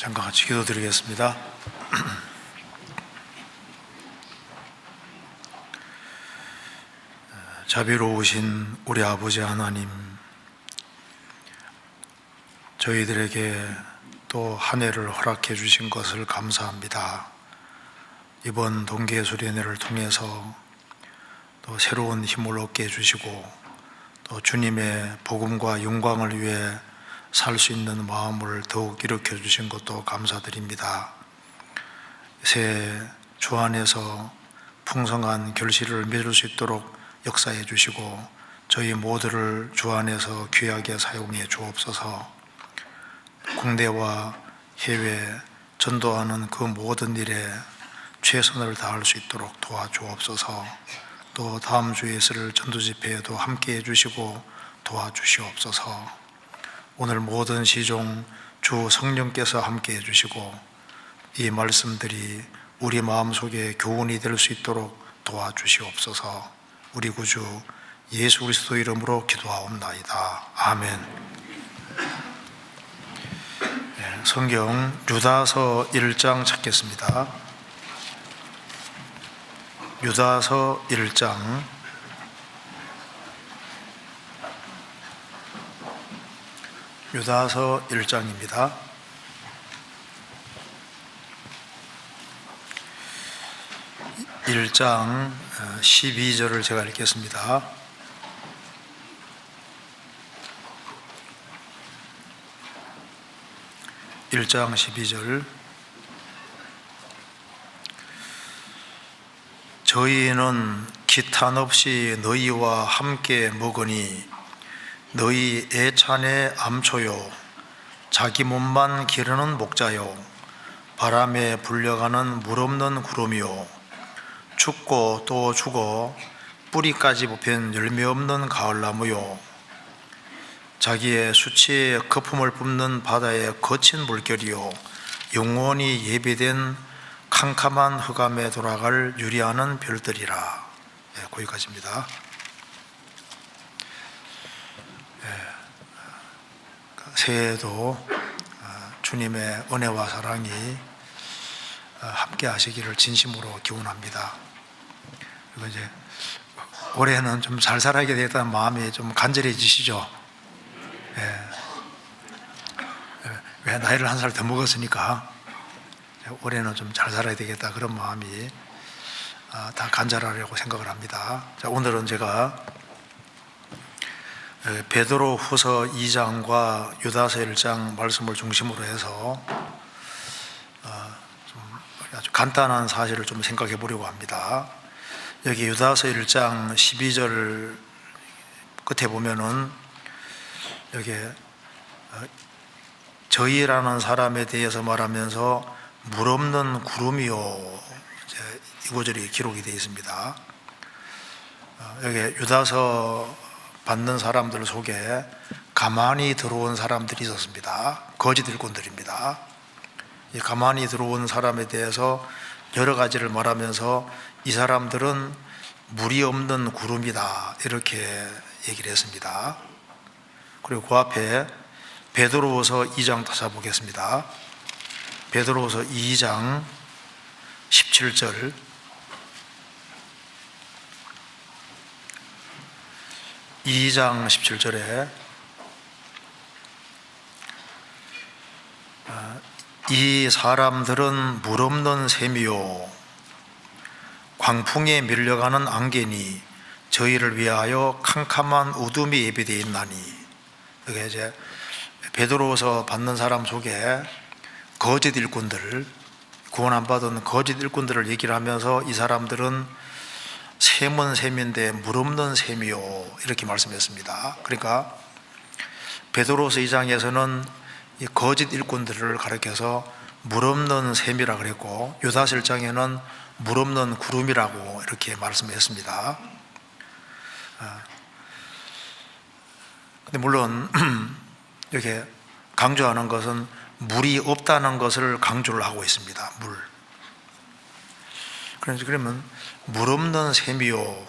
잠깐 같이 기도드리겠습니다. 자비로우신 우리 아버지 하나님, 저희들에게 또 한 해를 허락해 주신 것을 감사합니다. 이번 동계수련회를 통해서 또 새로운 힘을 얻게 해주시고 또 주님의 복음과 영광을 위해 살 수 있는 마음을 더욱 일으켜 주신 것도 감사드립니다. 새 주 안에서 풍성한 결실을 맺을 수 있도록 역사해 주시고 저희 모두를 주 안에서 귀하게 사용해 주옵소서. 국내와 해외 전도하는 그 모든 일에 최선을 다할 수 있도록 도와주옵소서. 또 다음 주에 있을 전도집회에도 함께 해주시고 도와주시옵소서. 오늘 모든 시종 주 성령께서 함께 해주시고 이 말씀들이 우리 마음속에 교훈이 될 수 있도록 도와주시옵소서. 우리 구주 예수 그리스도 이름으로 기도하옵나이다. 아멘. 성경 유다서 1장 찾겠습니다. 유다서 1장 유다서 1장입니다. 1장 12절을 제가 읽겠습니다. 1장 12절. 저희는 기탄 없이 너희와 함께 먹으니 너희 애찬의 암초요 자기 몸만 기르는 목자요 바람에 불려가는 물 없는 구름이요 죽고 또 죽어 뿌리까지 뽑힌 열매 없는 가을나무요 자기의 수치에 거품을 뿜는 바다의 거친 물결이요 영원히 예비된 캄캄한 흑암에 돌아갈 유리하는 별들이라. 거기까지입니다. 새해에도 주님의 은혜와 사랑이 함께 하시기를 진심으로 기원합니다. 그리고 이제 올해는 좀 잘 살아야 되겠다는 마음이 좀 간절해지시죠? 왜 나이를 한 살 더 먹었으니까 올해는 좀 잘 살아야 되겠다 그런 마음이 다 간절하려고 생각을 합니다. 자, 오늘은 제가 베드로 후서 2장과 유다서 1장 말씀을 중심으로 해서 좀 아주 간단한 사실을 좀 생각해 보려고 합니다. 여기 유다서 1장 12절 끝에 보면은 여기 저희라는 사람에 대해서 말하면서 물 없는 구름이요 이 구절이 기록이 되어 있습니다. 여기 유다서 받는 사람들 속에 가만히 들어온 사람들이 있었습니다. 거짓 일꾼들입니다. 이 가만히 들어온 사람에 대해서 여러 가지를 말하면서 이 사람들은 물이 없는 구름이다 이렇게 얘기를 했습니다. 그리고 그 앞에 베드로후서 2장 찾아보겠습니다. 베드로후서 2장 17절. 이 장 17절에 이 사람들은 물 없는 샘이요 광풍에 밀려가는 안개니 저희를 위하여 캄캄한 어둠이 예비되어 있나니. 이게 이제 베드로후서 받는 사람 속에 거짓 일꾼들, 구원 안 받은 거짓 일꾼들을 얘기를 하면서 이 사람들은 샘은 샘인데 물 없는 샘이요 이렇게 말씀했습니다. 그러니까 베드로후서 2장에서는 이 거짓 일꾼들을 가리켜서 물 없는 샘이라 그랬고 유다서 1장에는 물 없는 구름이라고 이렇게 말씀했습니다. 근데 물론 이렇게 강조하는 것은 물이 없다는 것을 강조를 하고 있습니다. 물. 그러면 물 없는 샘이요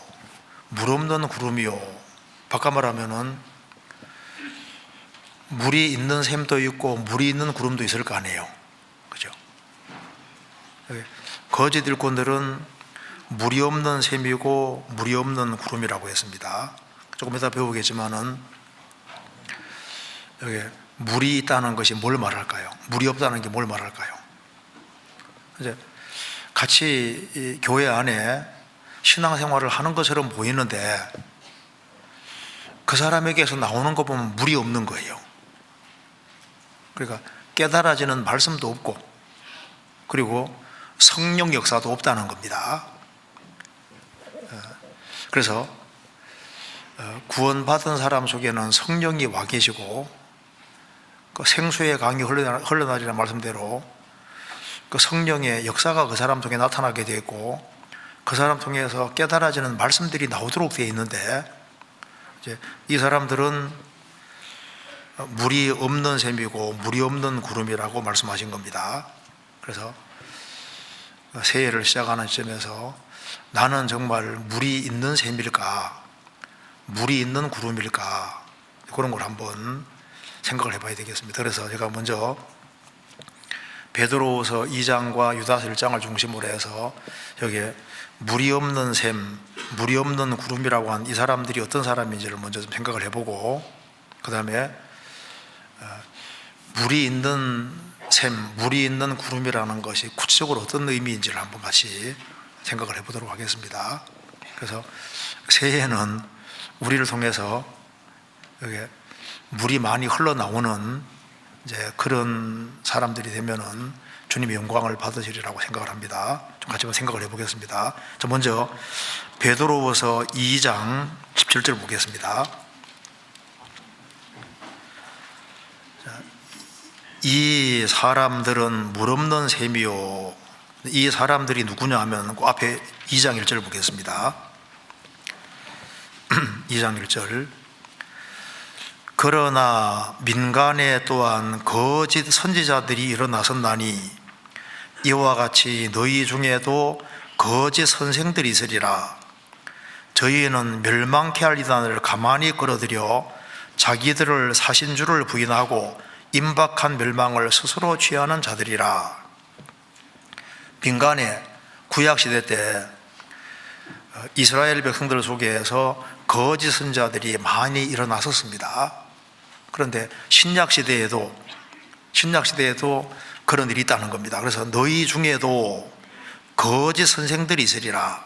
물 없는 구름이요 바꿔 말하면은 물이 있는 샘도 있고 물이 있는 구름도 있을 거 아니에요. 거짓 일꾼들은 물이 없는 샘이고 물이 없는 구름이라고 했습니다. 조금 이따 배우겠지만은 여기 물이 있다는 것이 뭘 말할까요? 물이 없다는 게 뭘 말할까요? 이제 같이 이 교회 안에 신앙생활을 하는 것처럼 보이는데 그 사람에게서 나오는 거 보면 물이 없는 거예요. 그러니까 깨달아지는 말씀도 없고 그리고 성령 역사도 없다는 겁니다. 그래서 구원받은 사람 속에는 성령이 와 계시고 그 생수의 강이 흘러나리라는 말씀대로 그 성령의 역사가 그 사람 속에 나타나게 되어 있고 그 사람 통해서 깨달아지는 말씀들이 나오도록 되어 있는데 이제 이 사람들은 물이 없는 샘이고 물이 없는 구름이라고 말씀하신 겁니다. 그래서 새해를 시작하는 시점에서 나는 정말 물이 있는 샘일까 물이 있는 구름일까 그런 걸 한번 생각을 해봐야 되겠습니다. 그래서 제가 먼저 베드로후서 2장과 유다서 1장을 중심으로 해서 여기에 물이 없는 샘, 물이 없는 구름이라고 한 이 사람들이 어떤 사람인지를 먼저 좀 생각을 해보고 그 다음에 물이 있는 샘, 물이 있는 구름이라는 것이 구체적으로 어떤 의미인지를 한번 같이 생각을 해보도록 하겠습니다. 그래서 새해에는 우리를 통해서 여기 물이 많이 흘러나오는 이제 그런 사람들이 되면은 주님의 영광을 받으시리라고 생각을 합니다. 좀 같이 한번 생각을 해보겠습니다. 자, 먼저 베드로후서 2장 17절 보겠습니다. 이 사람들은 물 없는 샘이요. 이 사람들이 누구냐 하면 그 앞에 2장 1절 보겠습니다. 2장 1절 그러나 민간에 또한 거짓 선지자들이 일어나섰나니 이와 같이 너희 중에도 거짓 선생들이 있으리라. 저희는 멸망케 할 이단을 가만히 끌어들여 자기들을 사신 줄을 부인하고 임박한 멸망을 스스로 취하는 자들이라. 민간에 구약시대 때 이스라엘 백성들 속에서 거짓 선자들이 많이 일어났었습니다. 그런데 신약시대에도 그런 일이 있다는 겁니다. 그래서 너희 중에도 거짓 선생들이 있으리라.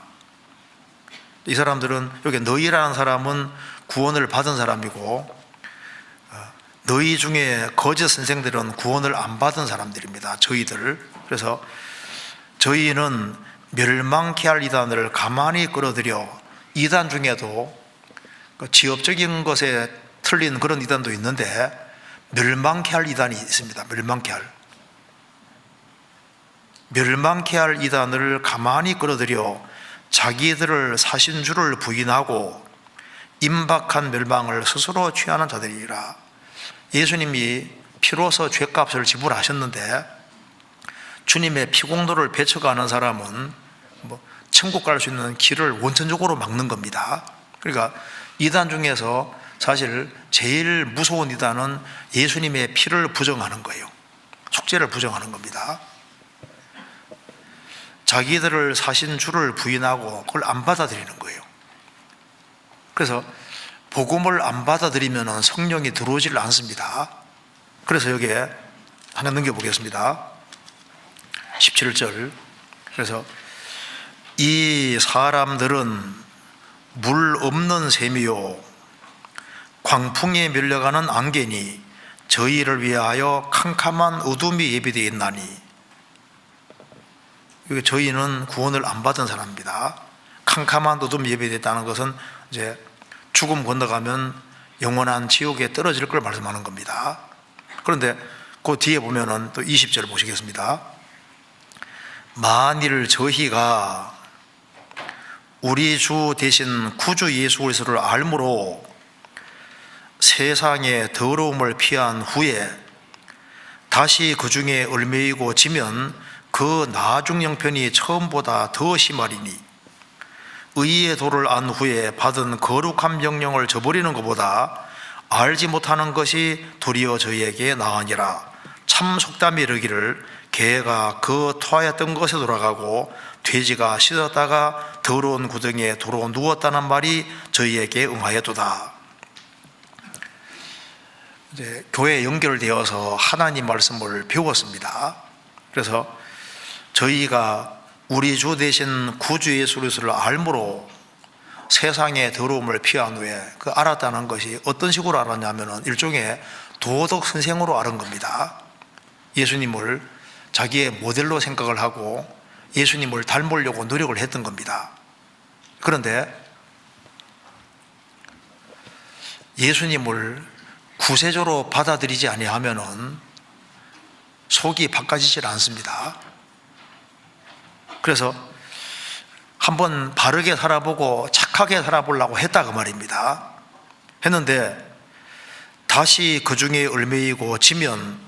이 사람들은 여기 너희라는 사람은 구원을 받은 사람이고 너희 중에 거짓 선생들은 구원을 안 받은 사람들입니다. 저희들. 그래서 저희는 멸망케 할 이단을 가만히 끌어들여 이단 중에도 지엽적인 것에 틀린 그런 이단도 있는데 멸망케 할 이단이 있습니다. 멸망케 할 이단을 가만히 끌어들여 자기들을 사신 줄을 부인하고 임박한 멸망을 스스로 취하는 자들이라. 예수님이 피로서 죄값을 지불하셨는데 주님의 피공로를 배쳐가는 사람은 천국 갈 수 있는 길을 원천적으로 막는 겁니다. 그러니까 이단 중에서 사실 제일 무서운 이단은 예수님의 피를 부정하는 거예요. 속죄를 부정하는 겁니다. 자기들을 사신 주를 부인하고 그걸 안 받아들이는 거예요. 그래서 복음을 안 받아들이면 성령이 들어오질 않습니다. 그래서 여기에 하나 넘겨보겠습니다. 17절 그래서 이 사람들은 물 없는 샘이요 광풍에 밀려가는 안개니 저희를 위하여 캄캄한 어둠이 예비되어 있나니. 저희는 구원을 안 받은 사람입니다. 캄캄한 어둠이 예비되어 있다는 것은 이제 죽음 건너가면 영원한 지옥에 떨어질 걸 말씀하는 겁니다. 그런데 그 뒤에 보면은 또 20절 보시겠습니다. 만일 저희가 우리 주 대신 구주 예수 그리스도를 알므로 세상의 더러움을 피한 후에 다시 그 중에 얽매이고 지면 그 나중 형편이 처음보다 더 심하리니 의의 도를 안 후에 받은 거룩한 명령을 저버리는 것보다 알지 못하는 것이 도리어 저희에게 나으니라. 참 속담이 이르기를 개가 그 토하였던 것에 돌아가고 돼지가 씻었다가 더러운 구덩이에 도로 누웠다는 말이 저희에게 응하였도다. 이제 교회에 연결되어서 하나님 말씀을 배웠습니다. 그래서 저희가 우리 주 대신 구주 예수 그리스도를 알므로 세상의 더러움을 피한 후에 그 알았다는 것이 어떤 식으로 알았냐면 일종의 도덕 선생으로 알은 겁니다. 예수님을 자기의 모델로 생각을 하고 예수님을 닮으려고 노력을 했던 겁니다. 그런데 예수님을 구세주로 받아들이지 아니하면은 속이 바꿔지질 않습니다. 그래서 한번 바르게 살아보고 착하게 살아보려고 했다 그 말입니다. 했는데 다시 그 중에 얽매이고 지면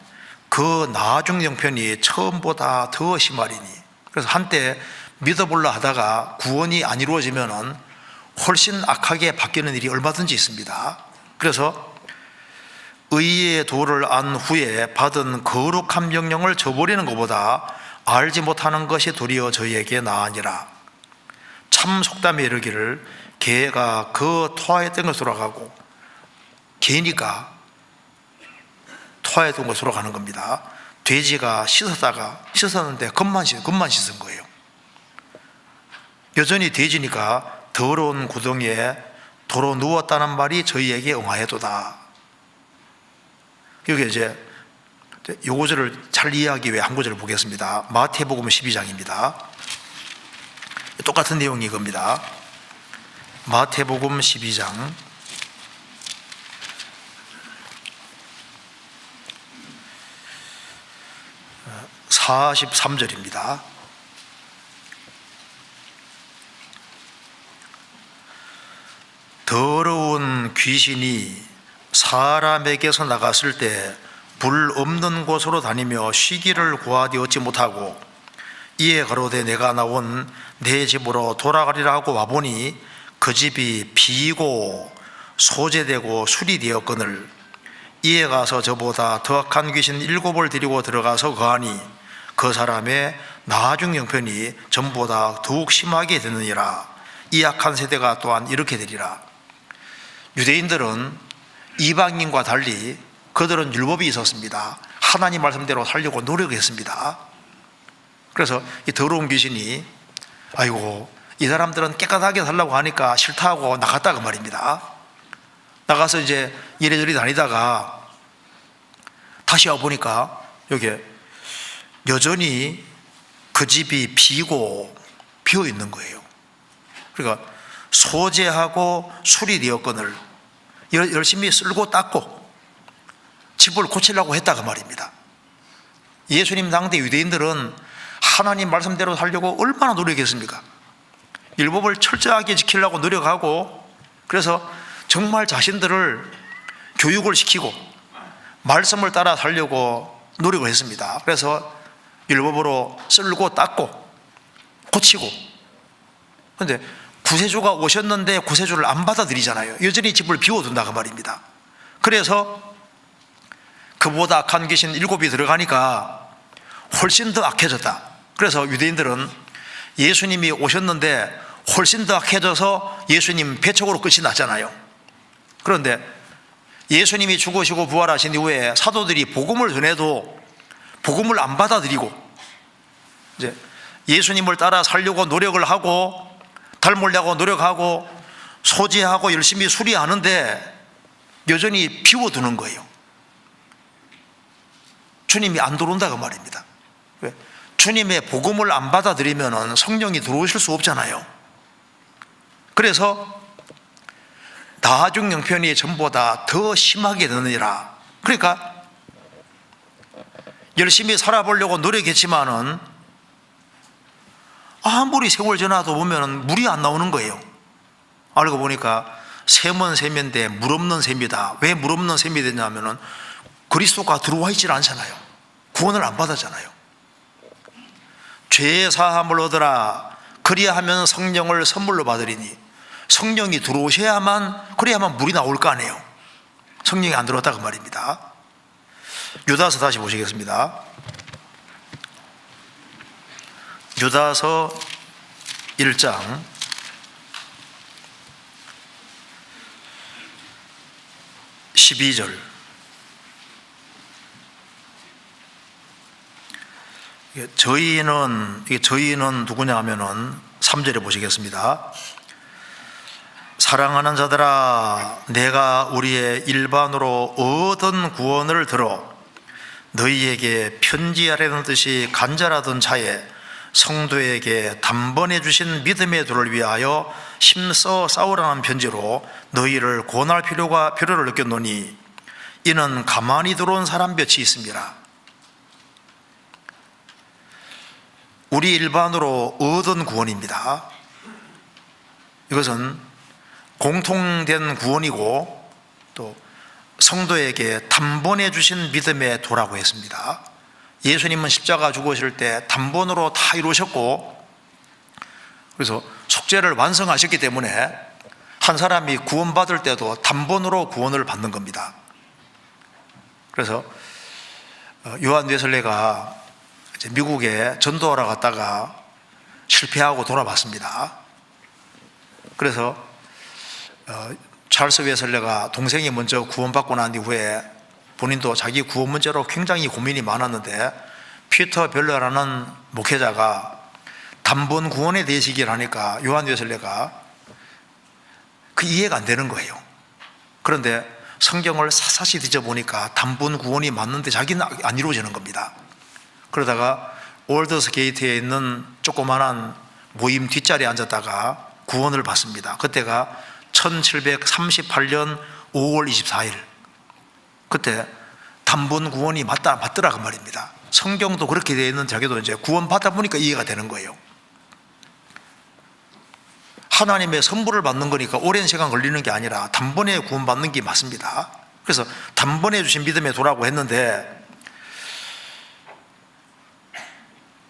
그 나중 형편이 처음보다 더 심하리니, 그래서 한때 믿어보려 하다가 구원이 안 이루어지면은 훨씬 악하게 바뀌는 일이 얼마든지 있습니다. 그래서 의의 도를 안 후에 받은 거룩한 명령을 저버리는 것보다 알지 못하는 것이 도리어 저희에게 나으니라. 참 속담에 이르기를 개가 그 토하였던 것으로 가고, 개니까 토하였던 것으로 가는 겁니다. 돼지가 씻었는데 겉만 씻은 거예요. 여전히 돼지니까 더러운 구덩이에 도로 누웠다는 말이 저희에게 응하였도다. 여기 이제 이 구절을 잘 이해하기 위해 한 구절을 보겠습니다. 마태복음 12장입니다. 똑같은 내용이 이겁니다. 마태복음 12장 43절입니다. 더러운 귀신이 사람에게서 나갔을 때 불 없는 곳으로 다니며 쉬기를 구하되 얻지 못하고 이에 가로되 내가 나온 내 집으로 돌아가리라 하고 와보니 그 집이 비고 소재되고 술이 되었거늘 이에 가서 저보다 더 악한 귀신 7을 데리고 들어가서 거하니 그 사람의 나중 형편이 전보다 더욱 심하게 되느니라. 이 악한 세대가 또한 이렇게 되리라. 유대인들은 이방인과 달리 그들은 율법이 있었습니다. 하나님 말씀대로 살려고 노력했습니다. 그래서 이 더러운 귀신이 아이고 이 사람들은 깨끗하게 살려고 하니까 싫다 하고 나갔다 그 말입니다. 나가서 이제 이래저래 다니다가 다시 와보니까 여기 여전히 그 집이 비고 비어 있는 거예요. 그러니까 소재하고 술이 되었거늘 열심히 쓸고 닦고 집을 고치려고 했다 그 말입니다. 예수님 당대 유대인들은 하나님 말씀대로 살려고 얼마나 노력했습니까? 율법을 철저하게 지키려고 노력하고, 그래서 정말 자신들을 교육을 시키고 말씀을 따라 살려고 노력을 했습니다. 그래서 율법으로 쓸고 닦고 고치고. 그런데 구세주가 오셨는데 구세주를 안 받아들이잖아요. 여전히 집을 비워둔다 그 말입니다. 그래서 그보다 악한 귀신 7이 들어가니까 훨씬 더 악해졌다. 그래서 유대인들은 예수님이 오셨는데 훨씬 더 악해져서 예수님 배척으로 끝이 났잖아요. 그런데 예수님이 죽으시고 부활하신 이후에 사도들이 복음을 전해도 복음을 안 받아들이고 이제 예수님을 따라 살려고 노력을 하고 닮으려고 노력하고 소지하고 열심히 수리하는데 여전히 비워두는 거예요. 주님이 안 들어온다 그 말입니다. 왜? 주님의 복음을 안 받아들이면 성령이 들어오실 수 없잖아요. 그래서 나중 형편이 전보다 더 심하게 되느니라. 그러니까 열심히 살아보려고 노력했지만은 아무리 세월 지나도 보면 물이 안 나오는 거예요. 알고 보니까 샘은 샘인데 물 없는 샘이다. 왜 물 없는 샘이 되냐면은 그리스도가 들어와 있질 않잖아요. 구원을 안 받았잖아요. 죄의 사함을 얻으라. 그리하면 성령을 선물로 받으리니, 성령이 들어오셔야만, 그래야만 물이 나올 거 아니에요. 성령이 안 들어왔다 그 말입니다. 유다서 다시 보시겠습니다. 유다서 1장 12절. 저희는 누구냐 하면은 3절에 보시겠습니다. 사랑하는 자들아, 내가 우리의 일반으로 얻은 구원을 들어 너희에게 편지하려는 듯이 간절하던 차에 성도에게 단번에 주신 믿음의 도를 위하여 힘써 싸우라는 편지로 너희를 권할 필요를 느꼈노니 이는 가만히 들어온 사람 볕이 있습니다. 우리 일반으로 얻은 구원입니다. 이것은 공통된 구원이고 또 성도에게 단번에 주신 믿음의 도라고 했습니다. 예수님은 십자가 죽으실 때 단번으로 다 이루셨고, 그래서 속죄를 완성하셨기 때문에 한 사람이 구원받을 때도 단번으로 구원을 받는 겁니다. 그래서 요한 웨슬레가 미국에 전도하러 갔다가 실패하고 돌아왔습니다. 그래서 찰스 웨슬레가 동생이 먼저 구원받고 난 이후에 본인도 자기 구원 문제로 굉장히 고민이 많았는데 피터 벨러라는 목회자가 단번 구원에 대해서 얘기를 하니까 요한 웨슬레가 그 이해가 안 되는 거예요. 그런데 성경을 사사시 뒤져보니까 단번 구원이 맞는데 자기는 안 이루어지는 겁니다. 그러다가 올더스 게이트에 있는 조그만한 모임 뒷자리에 앉았다가 구원을 받습니다. 그때가 1738년 5월 24일. 그때 단번 구원이 맞더라 그 말입니다. 성경도 그렇게 되어 있는 자기도 이제 구원 받다 보니까 이해가 되는 거예요. 하나님의 선물을 받는 거니까 오랜 시간 걸리는 게 아니라 단번에 구원 받는 게 맞습니다. 그래서 단번에 주신 믿음의 도라고 했는데,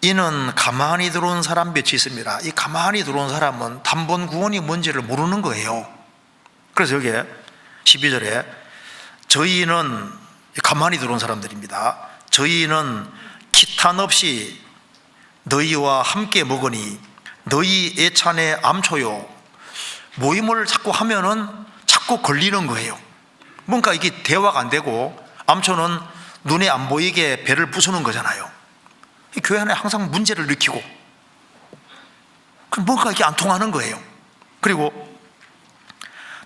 이는 가만히 들어온 사람 볕이 있습니다. 이 가만히 들어온 사람은 단번 구원이 뭔지를 모르는 거예요. 그래서 여기에 12절에 저희는 가만히 들어온 사람들입니다. 저희는 기탄 없이 너희와 함께 먹으니 너희 애찬의 암초요. 모임을 자꾸 하면은 자꾸 걸리는 거예요. 뭔가 이게 대화가 안 되고, 암초는 눈에 안 보이게 배를 부수는 거잖아요. 교회 안에 항상 문제를 일으키고, 뭔가 이게 안 통하는 거예요. 그리고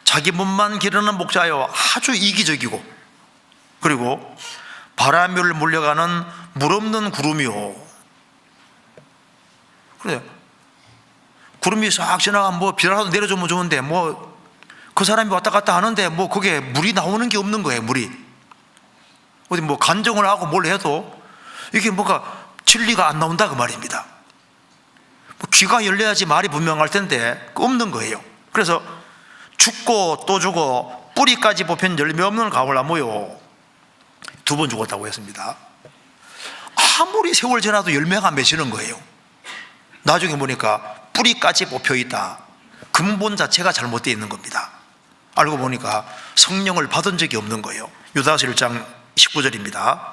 자기 몸만 기르는 목자여 아주 이기적이고, 그리고 바람을 물려가는 물 없는 구름이요. 그래, 구름이 싹 지나가면 뭐 비라도 내려주면 좋은데 뭐 그 사람이 왔다 갔다 하는데 뭐 그게 물이 나오는 게 없는 거예요. 물이 어디 뭐 간정을 하고 뭘 해도 이게 뭐가 진리가 안 나온다 그 말입니다. 뭐 귀가 열려야지 말이 분명할 텐데 없는 거예요. 그래서 죽고 또 죽어 뿌리까지 뽑힌 열매 없는 가을나무요. 2번 죽었다고 했습니다. 아무리 세월 지나도 열매가 안 맺히는 거예요. 나중에 보니까 뿌리까지 뽑혀 있다. 근본 자체가 잘못되어 있는 겁니다. 알고 보니까 성령을 받은 적이 없는 거예요. 유다서 1장 19절입니다.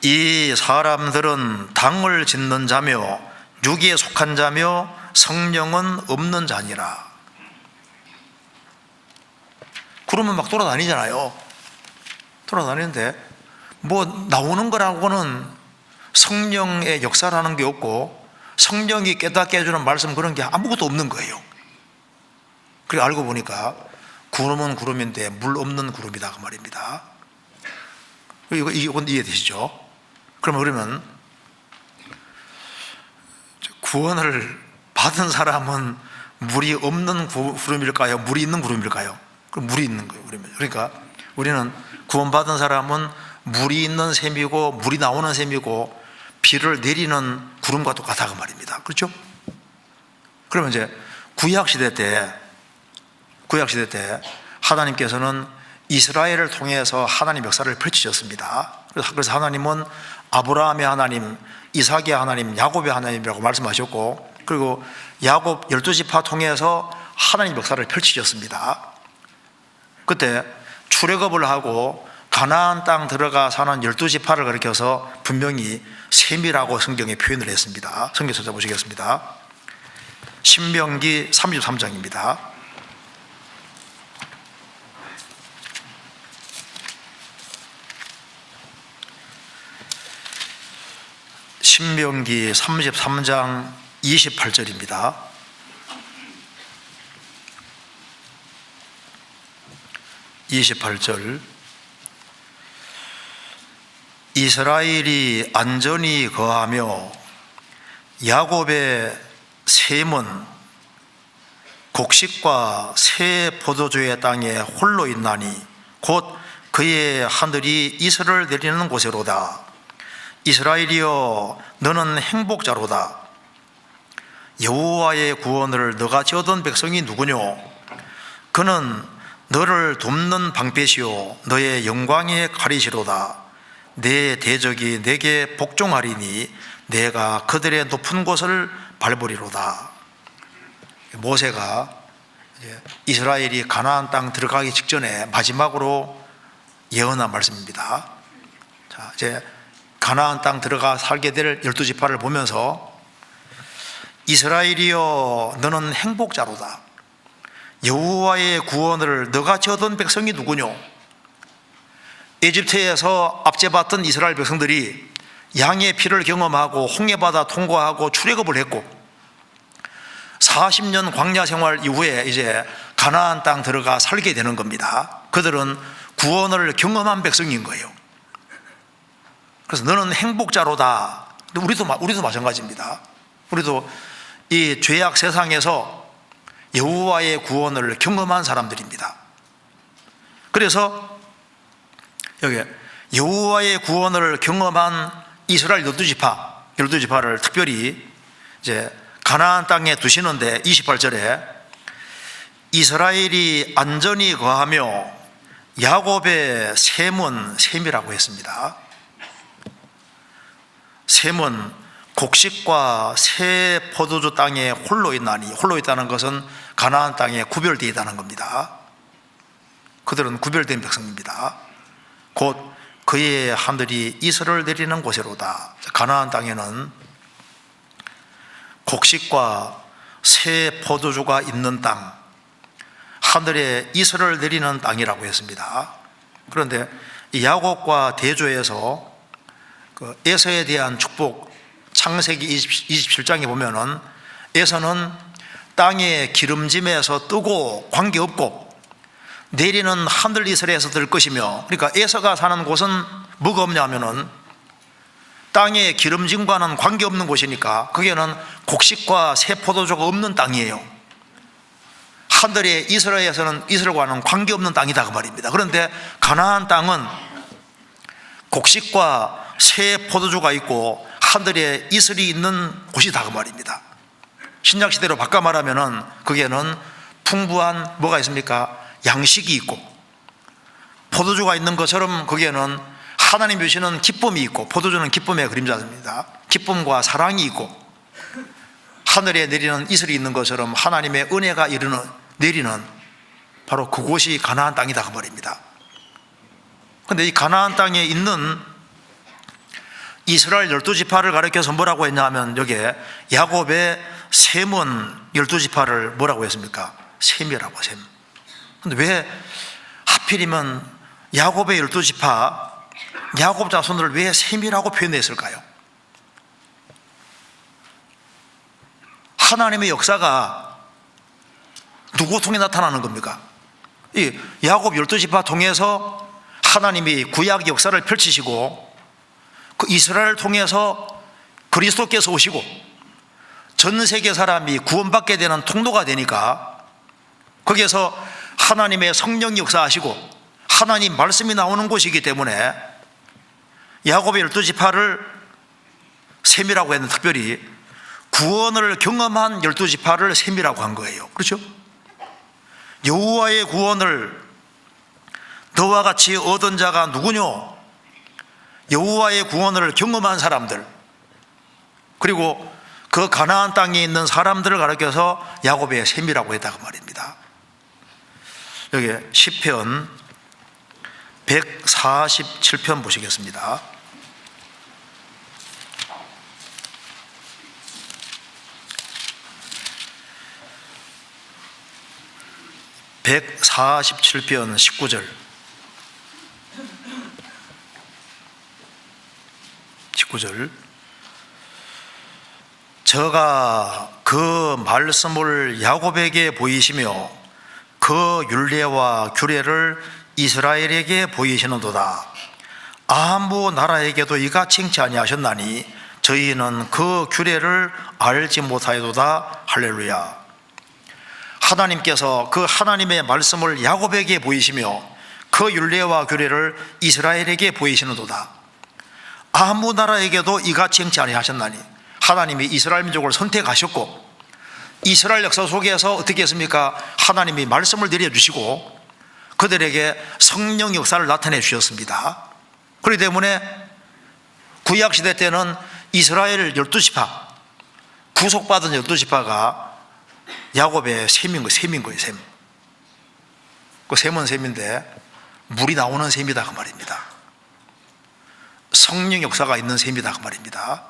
이 사람들은 당을 짓는 자며 육에 속한 자며 성령은 없는 자니라. 그러면 막 돌아다니잖아요. 돌아다니는데 뭐 나오는 거라고는 성령의 역사라는 게 없고, 성령이 깨닫게 해주는 말씀 그런 게 아무것도 없는 거예요. 그래 알고 보니까 구름은 구름인데 물 없는 구름이다 그 말입니다. 이건 이해되시죠? 그러면 구원을 받은 사람은 물이 없는 구름일까요? 물이 있는 구름일까요? 그럼 물이 있는 거예요. 그러니까 우리는 구원받은 사람은 물이 있는 셈이고 물이 나오는 셈이고 비를 내리는 구름과 똑같다 그 말입니다. 그렇죠? 그러면 이제 구약시대 때 하나님께서는 이스라엘을 통해서 하나님 역사를 펼치셨습니다. 그래서 하나님은 아브라함의 하나님, 이삭의 하나님, 야곱의 하나님이라고 말씀하셨고, 그리고 야곱 12지파 통해서 하나님 역사를 펼치셨습니다. 그때 출애굽을 하고 가나안 땅 들어가 사는 12지파를 가리켜서 분명히 셈이라고 성경에 표현을 했습니다. 성경 찾아보시겠습니다. 신명기 33장입니다. 신명기 33장 28절입니다. 28절. 이스라엘이 안전히 거하며 야곱의 셈은 곡식과 새 포도주의 땅에 홀로 있나니 곧 그의 하늘이 이슬을 내리는 곳이로다. 이스라엘이여 너는 행복자로다. 여호와의 구원을 너같이 얻은 백성이 누구뇨? 그는 너를 돕는 방패시요 너의 영광의 칼이시로다. 내 대적이 내게 복종하리니 내가 그들의 높은 곳을 밟으리로다. 모세가 이스라엘이 가나안 땅 들어가기 직전에 마지막으로 예언한 말씀입니다. 자, 이제 가나안 땅 들어가 살게 될 12지파를 보면서 이스라엘이여 너는 행복자로다. 여호와의 구원을 너같이 얻은 백성이 누구뇨? 에집트에서 압제받던 이스라엘 백성들이 양의 피를 경험하고 홍해바다 통과하고 출애굽을 했고 40년 광야 생활 이후에 이제 가나안 땅 들어가 살게 되는 겁니다. 그들은 구원을 경험한 백성인 거예요. 그래서 너는 행복자로다. 우리도 마찬가지입니다. 우리도 이 죄악 세상에서 여호와의 구원을 경험한 사람들입니다. 그래서 여기 여호와의 구원을 경험한 이스라엘 12지파를 특별히 이제 가나안 땅에 두시는데 28절에 이스라엘이 안전히 거하며 야곱의 셈은 셈이라고 했습니다. 셈은 곡식과 새 포도주 땅에 홀로 있나니, 홀로 있다는 것은 가나안 땅에 구별되어 있다는 겁니다. 그들은 구별된 백성입니다. 곧 그의 하늘이 이슬을 내리는 곳이로다. 가나안 땅에는 곡식과 새 포도주가 있는 땅, 하늘에 이슬을 내리는 땅이라고 했습니다. 그런데 이 야곱과 대조에서 그 에서에 대한 축복, 창세기 27장에 보면은 에서는 땅의 기름짐에서 뜨고 관계없고 내리는 하늘 이슬에서 들 것이며, 그러니까 에서가 사는 곳은 뭐가 없냐면은 땅의 기름짐과는 관계없는 곳이니까 거기에는 곡식과 새 포도주가 없는 땅이에요. 하늘의 이스라엘에서는 이스라엘과는 관계없는 땅이다 그 말입니다. 그런데 가나안 땅은 곡식과 새 포도주가 있고 하늘에 이슬이 있는 곳이다 그 말입니다. 신약시대로 바꿔 말하면은 거기에는 풍부한 뭐가 있습니까? 양식이 있고, 포도주가 있는 것처럼 거기에는 하나님 주시는 기쁨이 있고, 포도주는 기쁨의 그림자입니다. 기쁨과 사랑이 있고, 하늘에 내리는 이슬이 있는 것처럼 하나님의 은혜가 내리는 바로 그곳이 가나안 땅이다 그 말입니다. 그런데 이 가나안 땅에 있는 이스라엘 12지파를 가리켜서 뭐라고 했냐면 여기에 야곱의 셈은 12지파를 뭐라고 했습니까? 셈이라고, 셈. 근데 왜 하필이면 야곱의 12지파, 야곱 자손을 왜 셈이라고 표현했을까요? 하나님의 역사가 누구 통해 나타나는 겁니까? 이 야곱 12지파 통해서 하나님이 구약 역사를 펼치시고 그 이스라엘을 통해서 그리스도께서 오시고 전 세계 사람이 구원받게 되는 통로가 되니까 거기에서 하나님의 성령 역사하시고 하나님 말씀이 나오는 곳이기 때문에 야곱의 12지파를 셈이라고 했는, 특별히 구원을 경험한 12지파를 셈이라고 한 거예요. 그렇죠? 여호와의 구원을 너와 같이 얻은 자가 누구뇨? 여호와의 구원을 경험한 사람들, 그리고 그 가나안 땅에 있는 사람들을 가리켜서 야곱의 셈이라고 했다고 말입니다. 여기 시편 147편 보시겠습니다. (147편) 19절. 저가 그 말씀을 야곱에게 보이시며 그 율례와 규례를 이스라엘에게 보이시는도다. 아무 나라에게도 이같이 행치 아니하셨나니 저희는 그 규례를 알지 못하여도다. 할렐루야. 하나님께서 그 하나님의 말씀을 야곱에게 보이시며 그 율례와 규례를 이스라엘에게 보이시는도다. 아무 나라에게도 이같이 행치 아니하셨나니, 하나님이 이스라엘 민족을 선택하셨고 이스라엘 역사 속에서 어떻게 했습니까? 하나님이 말씀을 내려주시고 그들에게 성령 역사를 나타내 주셨습니다. 그렇기 때문에 구약시대 때는 이스라엘 12지파, 구속받은 12지파가 야곱의 셈인 거예요. 셈. 그 셈은 셈인데 물이 나오는 셈이다 그 말입니다. 성령 역사가 있는 셈이다 그 말입니다.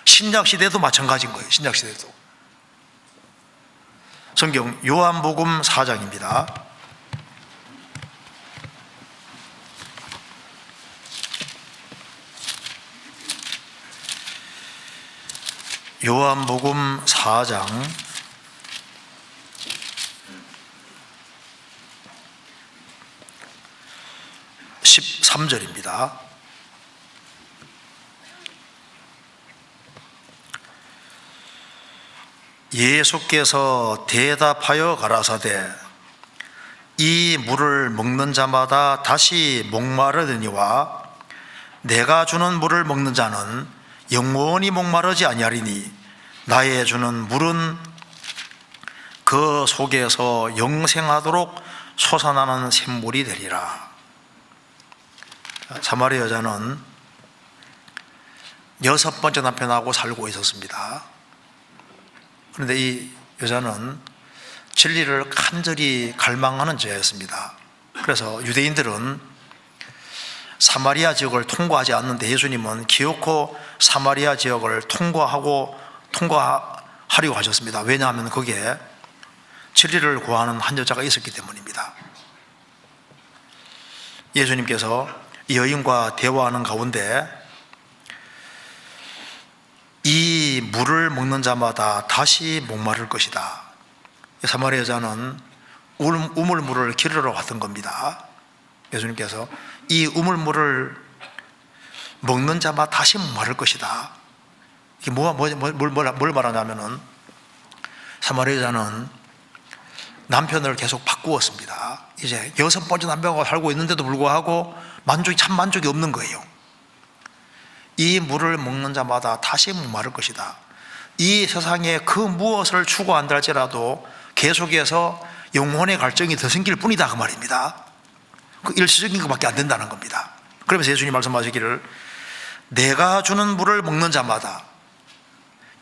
신약시대도 마찬가지인 거예요. 신약시대도. 성경 요한복음 4장입니다. 요한복음 4장 13절입니다. 예수께서 대답하여 가라사대 이 물을 먹는 자마다 다시 목마르느니와 내가 주는 물을 먹는 자는 영원히 목마르지 아니하리니 나의 주는 물은 그 속에서 영생하도록 솟아나는 샘물이 되리라. 사마리아 여자는 6번째 남편하고 살고 있었습니다. 그런데 이 여자는 진리를 간절히 갈망하는 여자였습니다. 그래서 유대인들은 사마리아 지역을 통과하지 않는데 예수님은 기어코 사마리아 지역을 통과하려고 하셨습니다. 왜냐하면 거기에 진리를 구하는 한 여자가 있었기 때문입니다. 예수님께서 이 여인과 대화하는 가운데 이 물을 먹는 자마다 다시 목마를 것이다. 사마리아 여자는 우물물을 기르러 왔던 겁니다. 예수님께서 이 우물물을 먹는 자마다 다시 목마를 것이다. 이게 뭘 말하냐면은 사마리아 여자는 남편을 계속 바꾸었습니다. 이제 6번째 남편과 살고 있는데도 불구하고 참 만족이 없는 거예요. 이 물을 먹는 자마다 다시 목마를 것이다. 이 세상에 그 무엇을 추구한다 할지라도 계속해서 영혼의 갈증이 더 생길 뿐이다 그 말입니다. 그 일시적인 것밖에 안 된다는 겁니다. 그러면서 예수님 말씀하시기를 내가 주는 물을 먹는 자마다,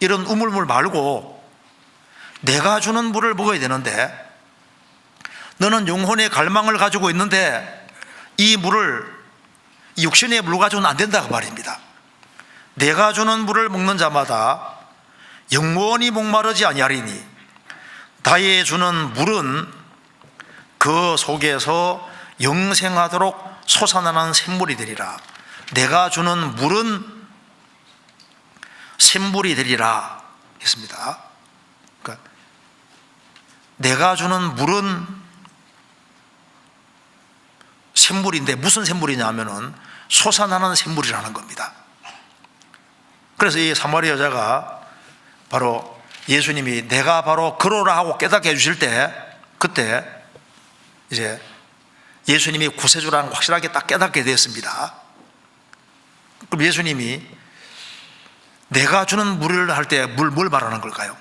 이런 우물물 말고 내가 주는 물을 먹어야 되는데 너는 영혼의 갈망을 가지고 있는데 이 물을 육신의 물 가지고는 안 된다 그 말입니다. 내가 주는 물을 먹는 자마다 영원히 목마르지 아니하리니 나의 주는 물은 그 속에서 영생하도록 솟아나는 샘물이 되리라. 내가 주는 물은 샘물이 되리라 했습니다. 그러니까 내가 주는 물은 샘물인데 무슨 샘물이냐 하면은 솟아나는 샘물이라는 겁니다. 그래서 이 사마리아 여자가 바로 예수님이 내가 바로 그러라 하고 깨닫게 해주실 때, 그때 이제 예수님이 구세주라는 걸 확실하게 딱 깨닫게 되었습니다. 그럼 예수님이 내가 주는 물을 할 때 뭘 말하는 걸까요?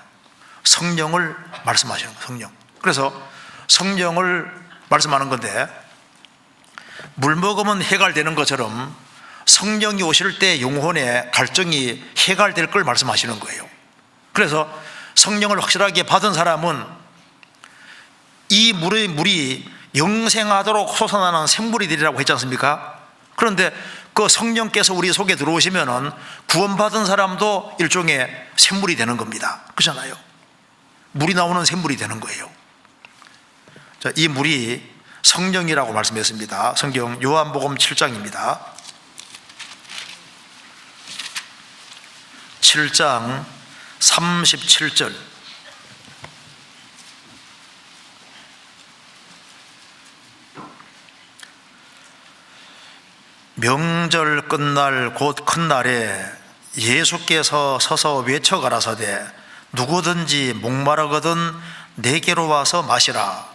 성령을 말씀하시는 거예요. 성령. 그래서 성령을 말씀하는 건데, 물 먹으면 해갈되는 것처럼 성령이 오실 때 영혼의 갈증이 해갈될 걸 말씀하시는 거예요. 그래서 성령을 확실하게 받은 사람은 이 물이 영생하도록 솟아나는 샘물이 되리라고 했지 않습니까? 그런데 그 성령께서 우리 속에 들어오시면은 구원받은 사람도 일종의 샘물이 되는 겁니다. 그렇잖아요. 물이 나오는 샘물이 되는 거예요. 자, 이 물이 성령이라고 말씀했습니다. 성경 요한복음 7장입니다. 7장 37절. 명절 끝날 곧 큰 날에 예수께서 서서 외쳐 가라사대 누구든지 목마르거든 내게로 와서 마시라.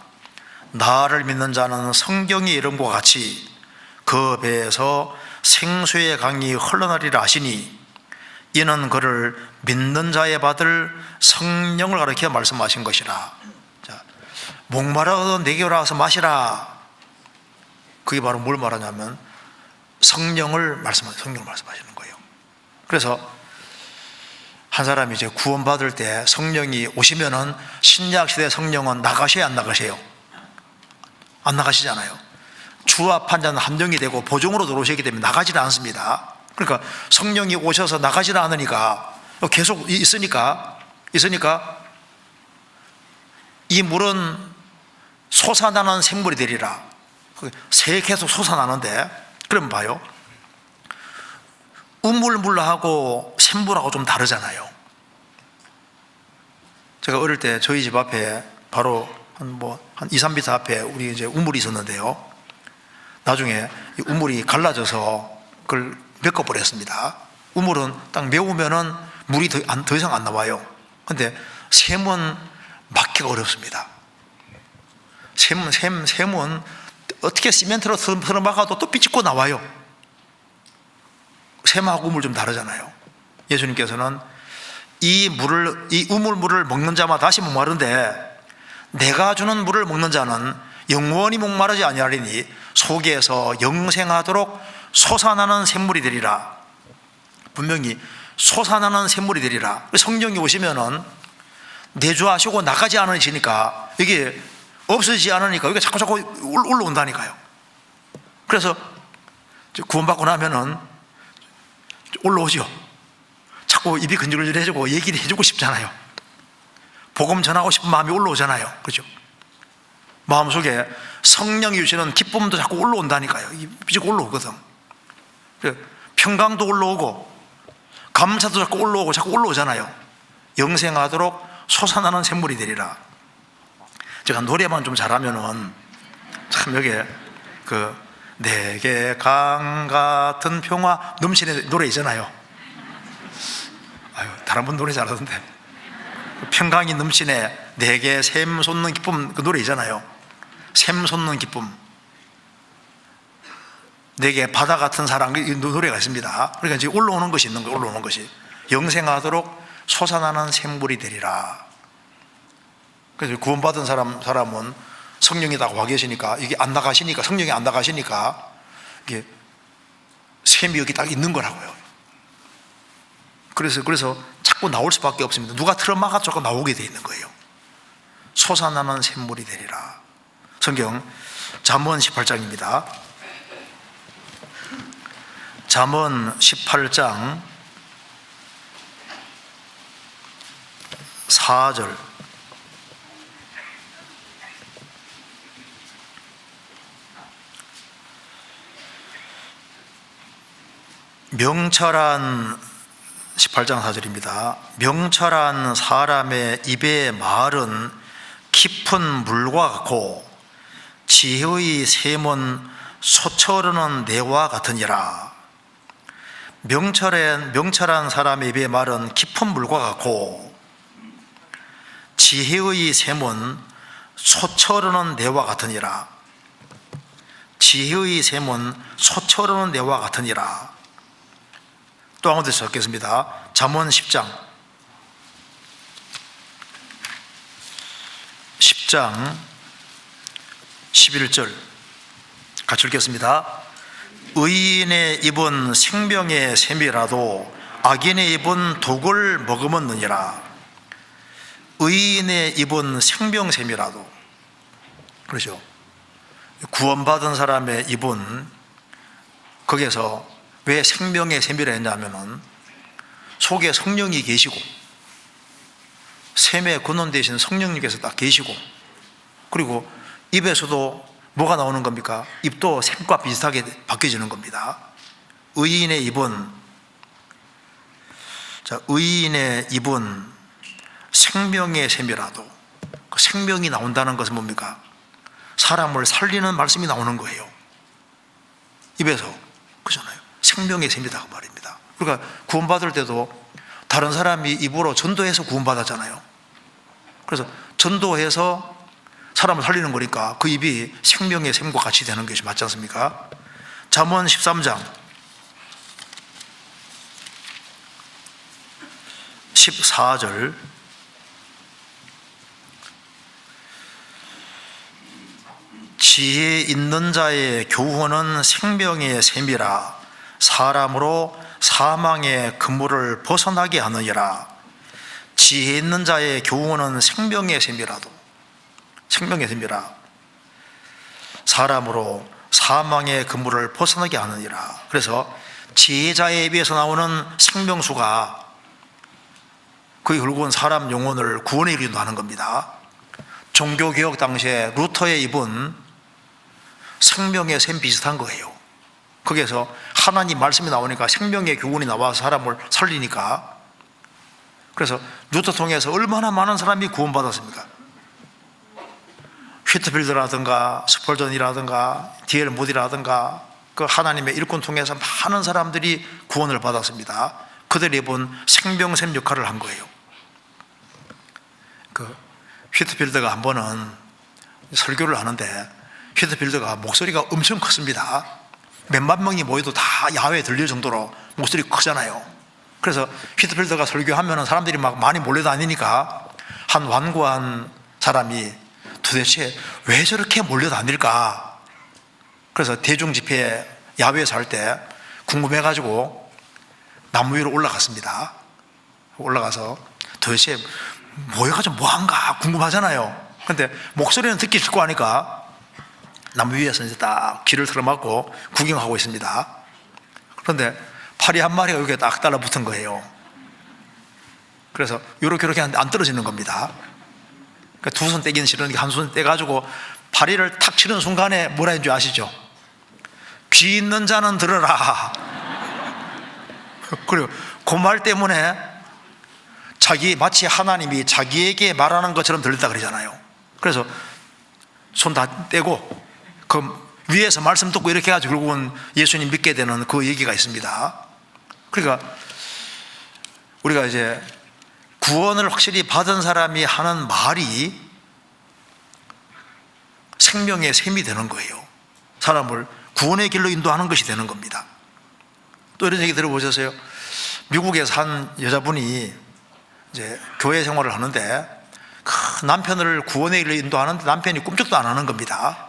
나를 믿는 자는 성경의 이름과 같이 그 배에서 생수의 강이 흘러나리라 하시니 이는 그를 믿는 자에 받을 성령을 가리켜 말씀하신 것이라. 자, 목마르거든 내게로 와서 마시라. 그게 바로 뭘 말하냐면 성령을 말씀하시는 거예요. 그래서 한 사람이 이제 구원받을 때 성령이 오시면은 신약시대 성령은 나가셔야 안 나가세요? 안 나가시잖아요. 주와 판자는 함정이 되고 보종으로 들어오시기 때문에 나가지는 않습니다. 그러니까 성령이 오셔서 나가지는 않으니까 계속 있으니까 이 물은 솟아나는 생물이 되리라. 새 계속 솟아나는데, 그럼 봐요. 우물물하고 샘물하고 좀 다르잖아요. 제가 어릴 때 저희 집 앞에 바로 한 2, 3m 앞에 우리 이제 우물이 있었는데요. 나중에 이 우물이 갈라져서 그걸 메꿔버렸습니다. 우물은 딱 메우면은 물이 더 이상 안 나와요. 근데 샘은 막기가 어렵습니다. 샘은 어떻게 시멘트로 틀어막아도 또 삐집고 나와요. 샘하고 우물 좀 다르잖아요. 예수님께서는 이 우물물을 먹는 자마다 다시 목마른데 내가 주는 물을 먹는 자는 영원히 목마르지 아니하리니 속에서 영생하도록 솟아나는 샘물이 되리라. 분명히 솟아나는 샘물이 되리라. 성령이 오시면은 내주하시고 나가지 않으시니까 이게 없어지지 않으니까 이게 자꾸 올라온다니까요. 그래서 구원받고 나면은 올라오죠. 자꾸 입이 근질근질해지고 얘기를 해주고 싶잖아요. 복음 전하고 싶은 마음이 올라오잖아요. 그렇죠? 마음속에 성령이 주시는 기쁨도 자꾸 올라온다니까요. 쭉 올라오거든. 평강도 올라오고 감사도 자꾸 올라오잖아요. 영생하도록 솟아나는 샘물이 되리라. 제가 노래만 좀 잘하면은 참 여기에 내게 강 같은 평화 넘치는 노래 있잖아요. 아유, 다른 분 노래 잘하던데. 평강이 넘치네 내게 샘 솟는 기쁨, 그 노래 있잖아요. 샘 솟는 기쁨, 내게 바다 같은 사랑, 이 노래가 있습니다. 그러니까 지금 올라오는 것이 있는 거예요. 올라오는 것이 영생하도록 솟아나는 샘물이 되리라. 그래서 구원받은 사람은 성령이 다 와 계시니까 이게 안 나가시니까, 성령이 안 나가시니까 이게 샘이 여기 딱 있는 거라고요. 그래서 자꾸 나올 수밖에 없습니다. 누가 틀어막아 자꾸 나오게 돼 있는 거예요. 솟아나는 샘물이 되리라. 성경 잠언 18장입니다. 잠언 18장 4절. 명철한 18장 4절입니다. 명철한 사람의 입의 말은 깊은 물과 같고 지혜의 샘은 솟처르는 내와 같으니라. 명철한 사람의 입의 말은 깊은 물과 같고 지혜의 샘은 솟처르는 내와 같으니라. 지혜의 샘은 솟처르는 내와 같으니라. 또 한 군데 적겠습니다. 잠언 10장 11절 같이 읽겠습니다. 의인의 입은 생명의 샘이라도 악인의 입은 독을 머금었느니라. 의인의 입은 생명샘이라도, 그렇죠? 구원받은 사람의 입은 거기에서 왜 생명의 샘이라 했냐면은 속에 성령이 계시고 샘의 근원 대신 성령님께서 딱 계시고, 그리고 입에서도 뭐가 나오는 겁니까? 입도 샘과 비슷하게 바뀌어지는 겁니다. 의인의 입은, 자, 의인의 입은 생명의 샘이라도, 그 생명이 나온다는 것은 뭡니까? 사람을 살리는 말씀이 나오는 거예요. 입에서. 그잖아요. 생명의 샘이다 그 말입니다. 그러니까 구원받을 때도 다른 사람이 입으로 전도해서 구원받았잖아요. 그래서 전도해서 사람을 살리는 거니까 그 입이 생명의 샘과 같이 되는 것이 맞지 않습니까? 잠언 13장 14절, 지혜 있는 자의 교훈은 생명의 샘이라 사람으로 사망의 그물을 벗어나게 하느니라. 지혜 있는 자의 교훈은 생명의 샘이라도, 생명의 샘이라 사람으로 사망의 그물을 벗어나게 하느니라. 그래서 지혜자의 입에서 나오는 생명수가 그의 결국은 사람 영혼을 구원에 이르기도 하는 겁니다. 종교개혁 당시에 루터의 입은 생명의 샘 비슷한 거예요. 거기에서 하나님 말씀이 나오니까 생명의 교훈이 나와서 사람을 살리니까. 그래서 루터 통해서 얼마나 많은 사람이 구원받았습니까? 휘트필드라든가 스펄전이라든가 디엘 모디라든가 그 하나님의 일꾼 통해서 많은 사람들이 구원을 받았습니다. 그들이 본 생명샘 역할을 한 거예요. 그 휘트필드가 한 번은 설교를 하는데 휘트필드가 목소리가 엄청 컸습니다. 몇만 명이 모여도 다 야외에 들릴 정도로 목소리 크잖아요. 그래서 휘트필드가 설교하면 사람들이 막 많이 몰려다니니까 한 완고한 사람이 도대체 왜 저렇게 몰려다닐까? 그래서 대중 집회 야외에서 할 때 궁금해가지고 나무 위로 올라갔습니다. 올라가서 도대체 모여가지고 뭐한가 궁금하잖아요. 근데 목소리는 듣기 싫고 하니까 나무 위에서 이제 딱 귀를 틀어막고 구경하고 있습니다. 그런데 파리 한 마리가 여기에 딱 달라붙은 거예요. 그래서 요렇게 하는데 안 떨어지는 겁니다. 그러니까 두 손 떼기는 싫으니까 한 손 떼가지고 파리를 탁 치는 순간에 뭐라 했는 줄 아시죠? 귀 있는 자는 들어라. 그리고 그 말 때문에 마치 하나님이 자기에게 말하는 것처럼 들렸다 그러잖아요. 그래서 손 다 떼고 그 위에서 말씀 듣고 이렇게 해가지고 결국은 예수님 믿게 되는 그 얘기가 있습니다. 그러니까 우리가 이제 구원을 확실히 받은 사람이 하는 말이 생명의 샘이 되는 거예요. 사람을 구원의 길로 인도하는 것이 되는 겁니다. 또 이런 얘기 들어보셨어요? 미국에서 한 여자분이 이제 교회 생활을 하는데 남편을 구원의 길로 인도하는데 남편이 꿈쩍도 안 하는 겁니다.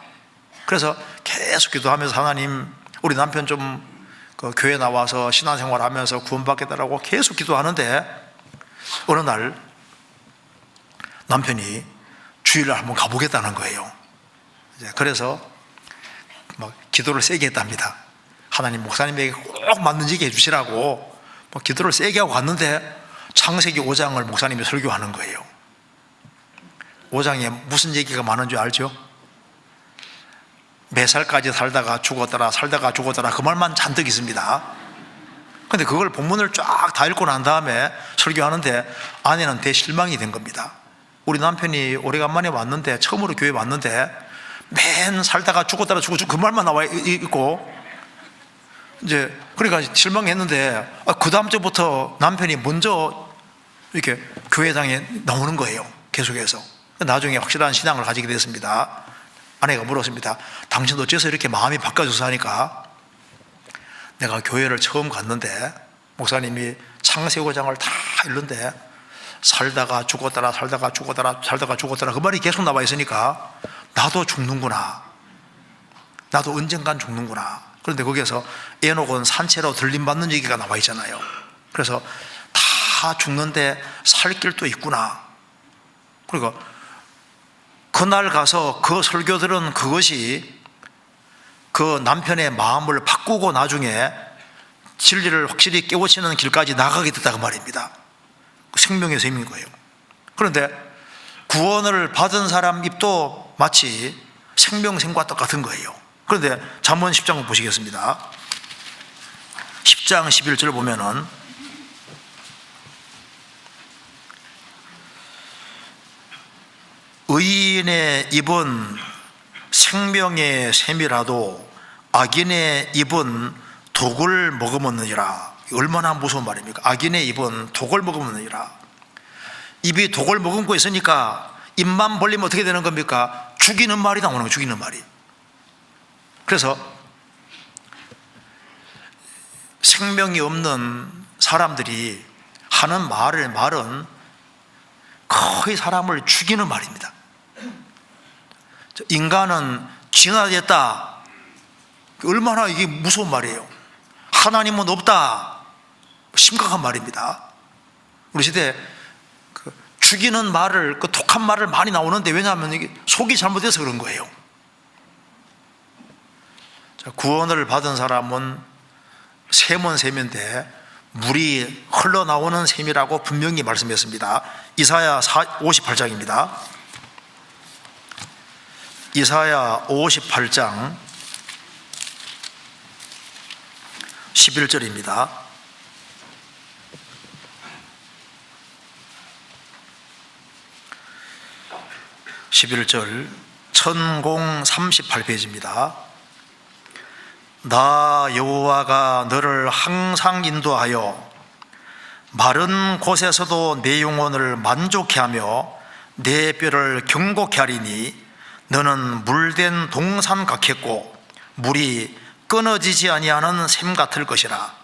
그래서 계속 기도하면서 하나님, 우리 남편 좀 그 교회 나와서 신앙생활 하면서 구원받겠다라고 계속 기도하는데 어느 날 남편이 주일날 한번 가보겠다는 거예요. 그래서 막 기도를 세게 했답니다. 하나님, 목사님에게 꼭 맞는 얘기 해주시라고 기도를 세게 하고 갔는데 창세기 5장을 목사님이 설교하는 거예요. 5장에 무슨 얘기가 많은 줄 알죠? 몇 살까지 살다가 죽었더라, 살다가 죽었더라, 그 말만 잔뜩 있습니다. 근데 그걸 본문을 쫙 다 읽고 난 다음에 설교하는데 아내는 대실망이 된 겁니다. 우리 남편이 오래간만에 왔는데, 처음으로 교회 왔는데 맨 살다가 죽었다가 죽고 그 말만 나와 있고, 이제 그러니까 실망했는데 그 다음 주부터 남편이 먼저 이렇게 교회당에 나오는 거예요. 계속해서. 나중에 확실한 신앙을 가지게 됐습니다. 아내가 물었습니다. 당신 어째서 이렇게 마음이 바뀌어져서 하니까, 내가 교회를 처음 갔는데 목사님이 창세기 5장을 다 읽는데 살다가 죽었더라, 살다가 죽었더라, 살다가 죽었더라, 그 말이 계속 나와 있으니까 나도 죽는구나, 나도 언젠간 죽는구나. 그런데 거기에서 에녹은 산채로 들림받는 얘기가 나와 있잖아요. 그래서 다 죽는데 살 길도 있구나. 그러니까 그날 가서 그 설교들은 그것이 그 남편의 마음을 바꾸고 나중에 진리를 확실히 깨우치는 길까지 나가게 됐다고 말입니다. 생명의 샘인 거예요. 그런데 구원을 받은 사람 입도 마치 생명샘과 똑같은 거예요. 그런데 잠언 10장 보시겠습니다. 10장 11절 보면은 의인의 입은 생명의 샘이라도 악인의 입은 독을 머금었느니라. 얼마나 무서운 말입니까? 악인의 입은 독을 머금었느니라. 입이 독을 머금고 있으니까 입만 벌리면 어떻게 되는 겁니까? 죽이는 말이 나오는 거예요. 죽이는 말이. 그래서 생명이 없는 사람들이 하는 말은 거의 사람을 죽이는 말입니다. 인간은 진화됐다. 얼마나 이게 무서운 말이에요. 하나님은 없다. 심각한 말입니다. 우리 시대에 죽이는 말을, 그 독한 말을 많이 나오는데, 왜냐하면 이게 속이 잘못돼서 그런 거예요. 구원을 받은 사람은 샘은 샘인데 물이 흘러나오는 샘이라고 분명히 말씀했습니다. 이사야 58장입니다. 이사야 58장 11절입니다. 11절 천공 38페이지입니다. 나 여호와가 너를 항상 인도하여 마른 곳에서도 내 영혼을 만족케 하며 내 뼈를 경고케 하리니 너는 물된 동산 같겠고 물이 끊어지지 아니하는 샘 같을 것이라.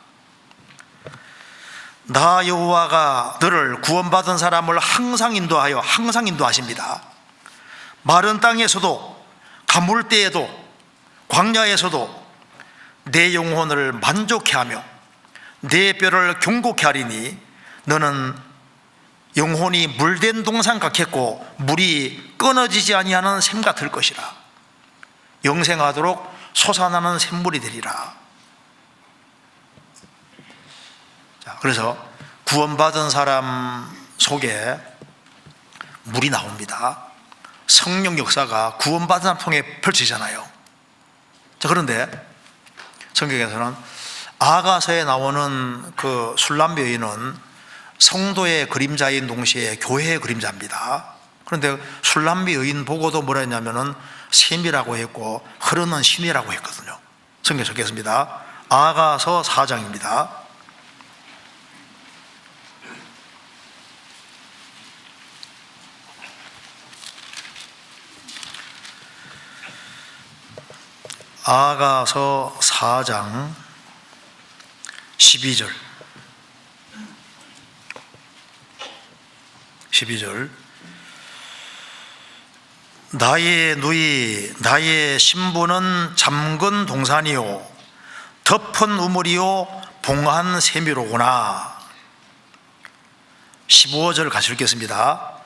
나 여호와가 너를 구원받은 사람을 항상 인도하십니다. 마른 땅에서도 가물 때에도 광야에서도 내 영혼을 만족케 하며 내 뼈를 경고케 하리니 너는 영혼이 물된 동산 같겠고 물이 끊어지지 아니하는 샘 같을 것이라. 영생하도록 솟아나는 샘물이 되리라. 자, 그래서 구원받은 사람 속에 물이 나옵니다. 성령 역사가 구원받은 사람 통해 펼치잖아요. 자, 그런데 성경에서는 아가서에 나오는 그 술람 여인은 성도의 그림자인 동시에 교회의 그림자입니다. 그런데 술람 여인 보고도 뭐라 했냐면은 샘이라고 했고 흐르는 신이라고 했거든요. 성경에 적혔습니다. 아가서 4장입니다. 아가서 4장 12절 12절 나의 누이 나의 신부는 잠근 동산이요 덮은 우물이요 봉한 샘이로구나. 15절 같이 읽겠습니다.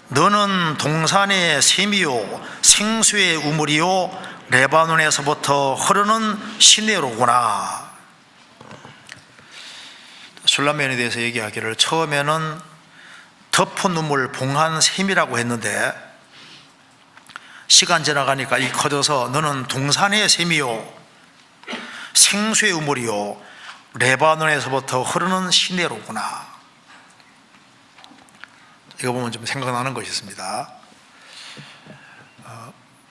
너는 동산의 샘이요 생수의 우물이요 레바논에서부터 흐르는 시내로구나. 술람면에 대해서 얘기하기를 처음에는 덮은 우물 봉한 샘이라고 했는데 시간 지나가니까 이 커져서 너는 동산의 샘이요 생수의 우물이요 레바논에서부터 흐르는 시내로구나. 이거 보면 좀 생각나는 것이 있습니다.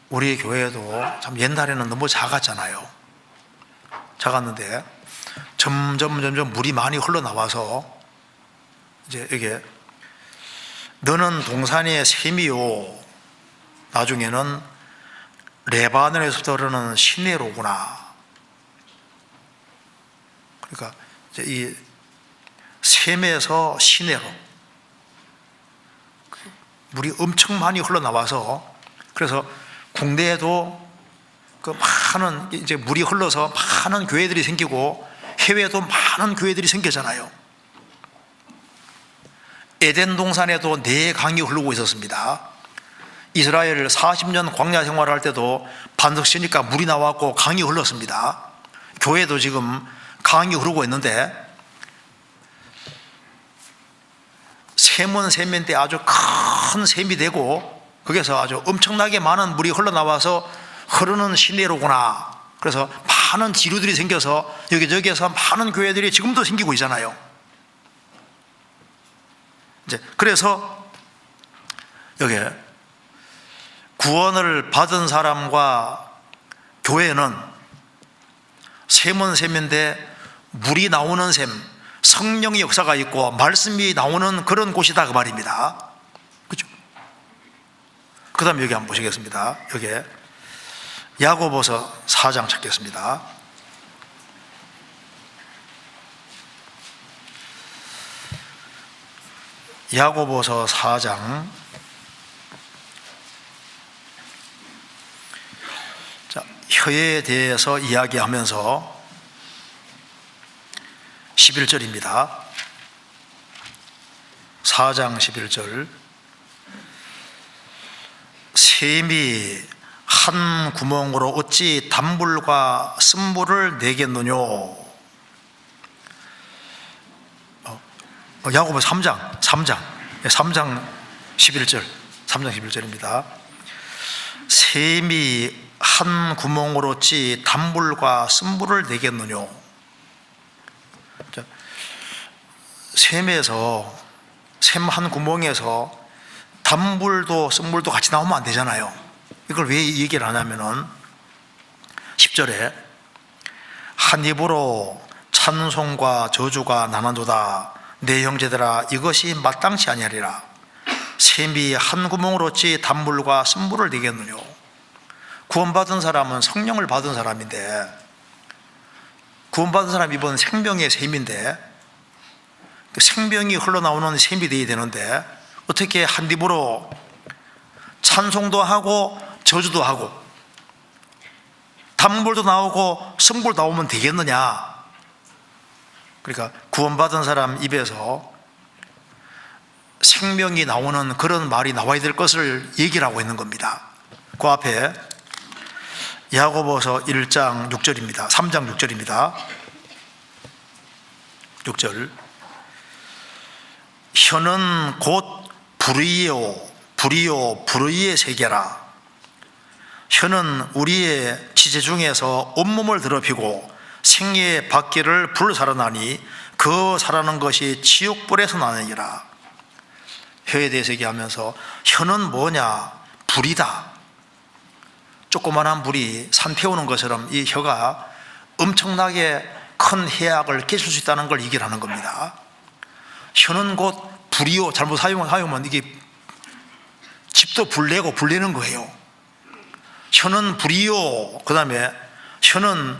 우리 교회도 참 옛날에는 너무 작았잖아요. 작았는데 점점 물이 많이 흘러나와서 이제 이게 너는 동산의 샘이요 나중에는 레바논에서부터 흐르는 시내로구나. 그러니까 이제 이 샘에서 시내로 물이 엄청 많이 흘러나와서 그래서 국내에도 그 많은 이제 물이 흘러서 많은 교회들이 생기고 해외에도 많은 교회들이 생겼잖아요. 에덴 동산에도 4강이 흐르고 있었습니다. 이스라엘 40년 광야 생활을 할 때도 반석 쉬니까 물이 나왔고 강이 흘렀습니다. 교회도 지금 강이 흐르고 있는데 샘은 샘인데 아주 큰 샘이 되고 거기서 아주 엄청나게 많은 물이 흘러나와서 흐르는 시내로구나. 그래서 많은 지류들이 생겨서 여기저기에서 많은 교회들이 지금도 생기고 있잖아요. 이제 그래서 여기 구원을 받은 사람과 교회는 샘은 샘인데 물이 나오는 샘, 성령의 역사가 있고 말씀이 나오는 그런 곳이다 그 말입니다. 그렇죠? 그 다음 여기 한번 보시겠습니다. 여기 야고보서 4장 찾겠습니다. 야고보서 4장. 자, 혀에 대해서 이야기하면서 11절입니다. 4장 11절. 샘이 한 구멍으로 어찌 단불과 쓴불을 내겠느뇨. 야고보 3장 11절 3장 11절입니다. 샘이 한 구멍으로 어찌 단불과 쓴불을 내겠느뇨. 샘 한 구멍에서 단불도 쓴불도 같이 나오면 안 되잖아요. 이걸 왜 얘기를 하냐면은 10절에 한 입으로 찬송과 저주가 나난도다. 내 형제들아 이것이 마땅치 아니하리라. 샘이 한 구멍으로 어찌 단불과 쓴불을 내겠느뇨. 구원받은 사람은 성령을 받은 사람인데, 구원받은 사람 입은 생명의 샘인데 생명이 흘러나오는 샘이 되어야 되는데 어떻게 한 입으로 찬송도 하고 저주도 하고 단불도 나오고 쓴불도 나오면 되겠느냐. 그러니까 구원받은 사람 입에서 생명이 나오는 그런 말이 나와야 될 것을 얘기를 하고 있는 겁니다. 그 앞에 야고보서 1장 6절입니다. 3장 6절입니다. 6절. 혀는 곧 불의의 세계라. 혀는 우리의 지체 중에서 온몸을 더럽히고 생애의 밖기를 불살아나니 그 살아난 것이 지옥불에서 나느니라. 혀에 대해서 얘기하면서 혀는 뭐냐? 불이다. 조그만한 불이 산 태우는 것처럼 이 혀가 엄청나게 큰 해악을 끼칠 수 있다는 걸 얘기를 하는 겁니다. 혀는 곧 불이요. 잘못 사용하면 이게 집도 불내고 불내는 거예요. 혀는 불이요. 그 다음에 혀는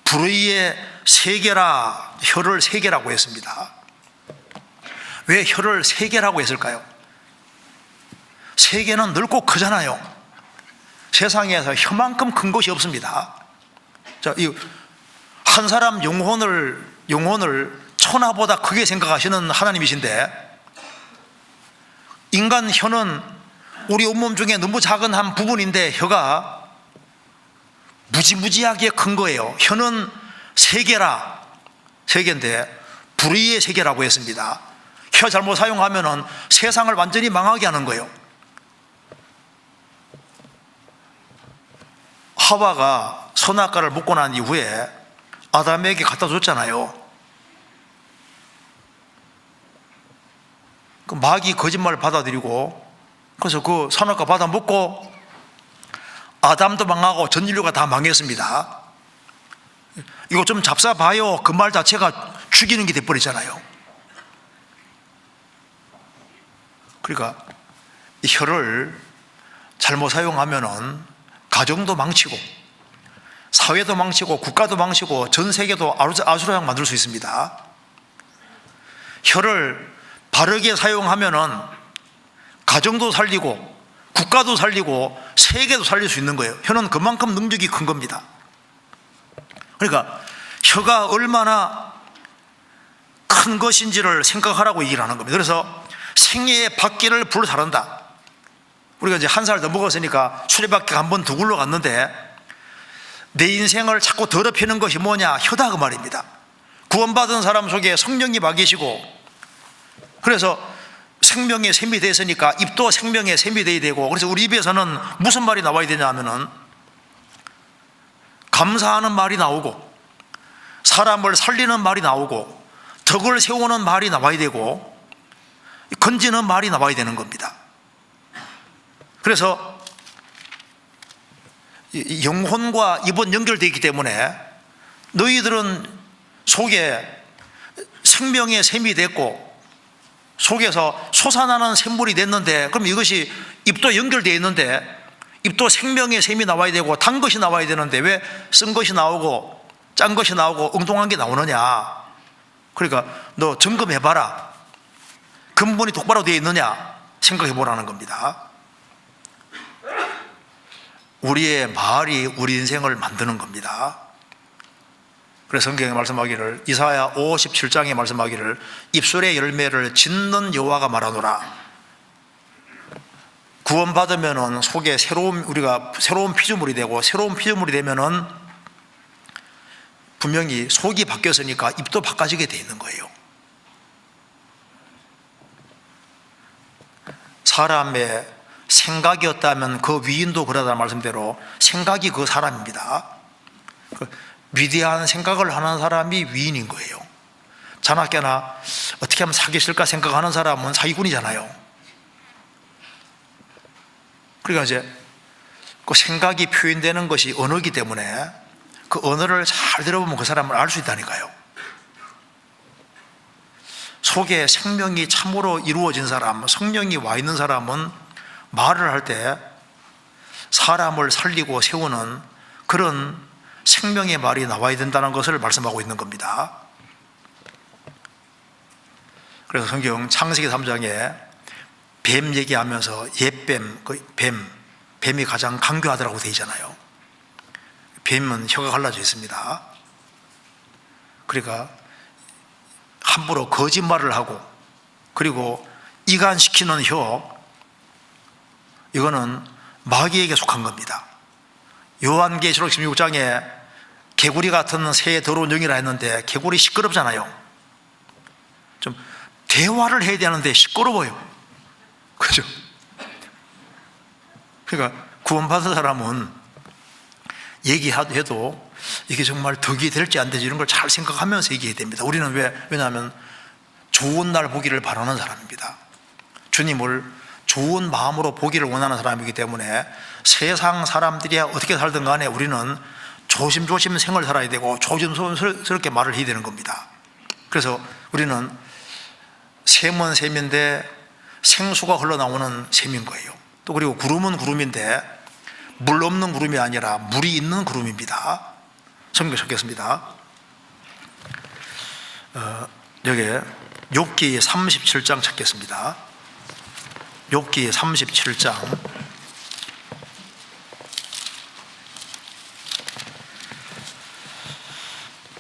불의의 세계라. 혀를 세계라고 했습니다. 왜 혀를 세계라고 했을까요? 세계는 넓고 크잖아요. 세상에서 혀만큼 큰 것이 없습니다. 자, 한 사람 영혼을 천하보다 크게 생각하시는 하나님이신데, 인간 혀는 우리 온몸 중에 너무 작은 한 부분인데 혀가 무지무지하게 큰 거예요. 혀는 세계라. 세계인데 불의의 세계라고 했습니다. 혀 잘못 사용하면은 세상을 완전히 망하게 하는 거예요. 하와가 선악과를 먹고 난 이후에 아담에게 갖다 줬잖아요. 그 마귀 거짓말을 받아들이고 그래서 그 선악과 받아 먹고 아담도 망하고 전 인류가 다 망했습니다. 이거 좀 잡숴봐요. 그 말 자체가 죽이는 게 돼버리잖아요. 그러니까 이 혀를 잘못 사용하면은 가정도 망치고 사회도 망치고 국가도 망치고 전 세계도 아수라장 만들 수 있습니다. 혀를 바르게 사용하면은 가정도 살리고 국가도 살리고 세계도 살릴 수 있는 거예요. 혀는 그만큼 능력이 큰 겁니다. 그러니까 혀가 얼마나 큰 것인지를 생각하라고 얘기를 하는 겁니다. 그래서 생애의 밖기를 불사른다. 우리가 이제 한 살 더 먹었으니까 수레바퀴 한번 더 굴러갔는데 내 인생을 자꾸 더럽히는 것이 뭐냐? 혀다 그 말입니다. 구원받은 사람 속에 성령이 와 계시고, 그래서 생명의 샘이 됐으니까 입도 생명의 샘이 돼야 되고, 그래서 우리 입에서는 무슨 말이 나와야 되냐 하면은 감사하는 말이 나오고, 사람을 살리는 말이 나오고, 덕을 세우는 말이 나와야 되고, 건지는 말이 나와야 되는 겁니다. 그래서 영혼과 입은 연결되어 있기 때문에 너희들은 속에 생명의 샘이 됐고 속에서 솟아나는 샘물이 됐는데, 그럼 이것이 입도 연결되어 있는데 입도 생명의 샘이 나와야 되고 단 것이 나와야 되는데 왜 쓴 것이 나오고 짠 것이 나오고 엉뚱한 게 나오느냐? 그러니까 너 점검해봐라. 근본이 똑바로 되어 있느냐 생각해보라는 겁니다. 우리의 말이 우리 인생을 만드는 겁니다. 그래서 성경에 말씀하기를, 이사야 57장에 말씀하기를, 입술의 열매를 짓는 여호와가 말하노라. 구원받으면은 속에 우리가 새로운 피조물이 되고, 새로운 피조물이 되면은 분명히 속이 바뀌었으니까 입도 바꿔지게 돼 있는 거예요. 사람의 생각이었다면 그 위인도 그러다는 말씀대로 생각이 그 사람입니다. 위대한 생각을 하는 사람이 위인인 거예요. 자나깨나 어떻게 하면 사귀실까 생각하는 사람은 사기꾼이잖아요. 그러니까 이제 그 생각이 표현되는 것이 언어이기 때문에 그 언어를 잘 들어보면 그 사람을 알 수 있다니까요. 속에 생명이 참으로 이루어진 사람, 성령이 와 있는 사람은 말을 할 때 사람을 살리고 세우는 그런 생명의 말이 나와야 된다는 것을 말씀하고 있는 겁니다. 그래서 성경 창세기 3장에 뱀 얘기하면서 옛뱀, 뱀이 가장 강교하다고 되어 있잖아요. 뱀은 혀가 갈라져 있습니다. 그러니까 함부로 거짓말을 하고, 그리고 이간시키는 혀, 이거는 마귀에게 속한 겁니다. 요한계시록 16장에 개구리 같은 새 더러운 영이라 했는데 개구리 시끄럽잖아요. 좀 대화를 해야 되는데 시끄러워요. 그죠? 그러니까 구원받은 사람은 얘기해도 이게 정말 덕이 될지 안 될지 이런 걸 잘 생각하면서 얘기해야 됩니다. 우리는 왜냐하면 좋은 날 보기를 바라는 사람입니다. 주님을 좋은 마음으로 보기를 원하는 사람이기 때문에 세상 사람들이 어떻게 살든 간에 우리는 조심조심 생을 살아야 되고 조심스럽게 말을 해야 되는 겁니다. 그래서 우리는 샘은 샘인데 생수가 흘러나오는 샘인 거예요. 또 그리고 구름은 구름인데 물 없는 구름이 아니라 물이 있는 구름입니다. 성경 찾겠습니다. 여기 욥기 37장 찾겠습니다. 욥기 37장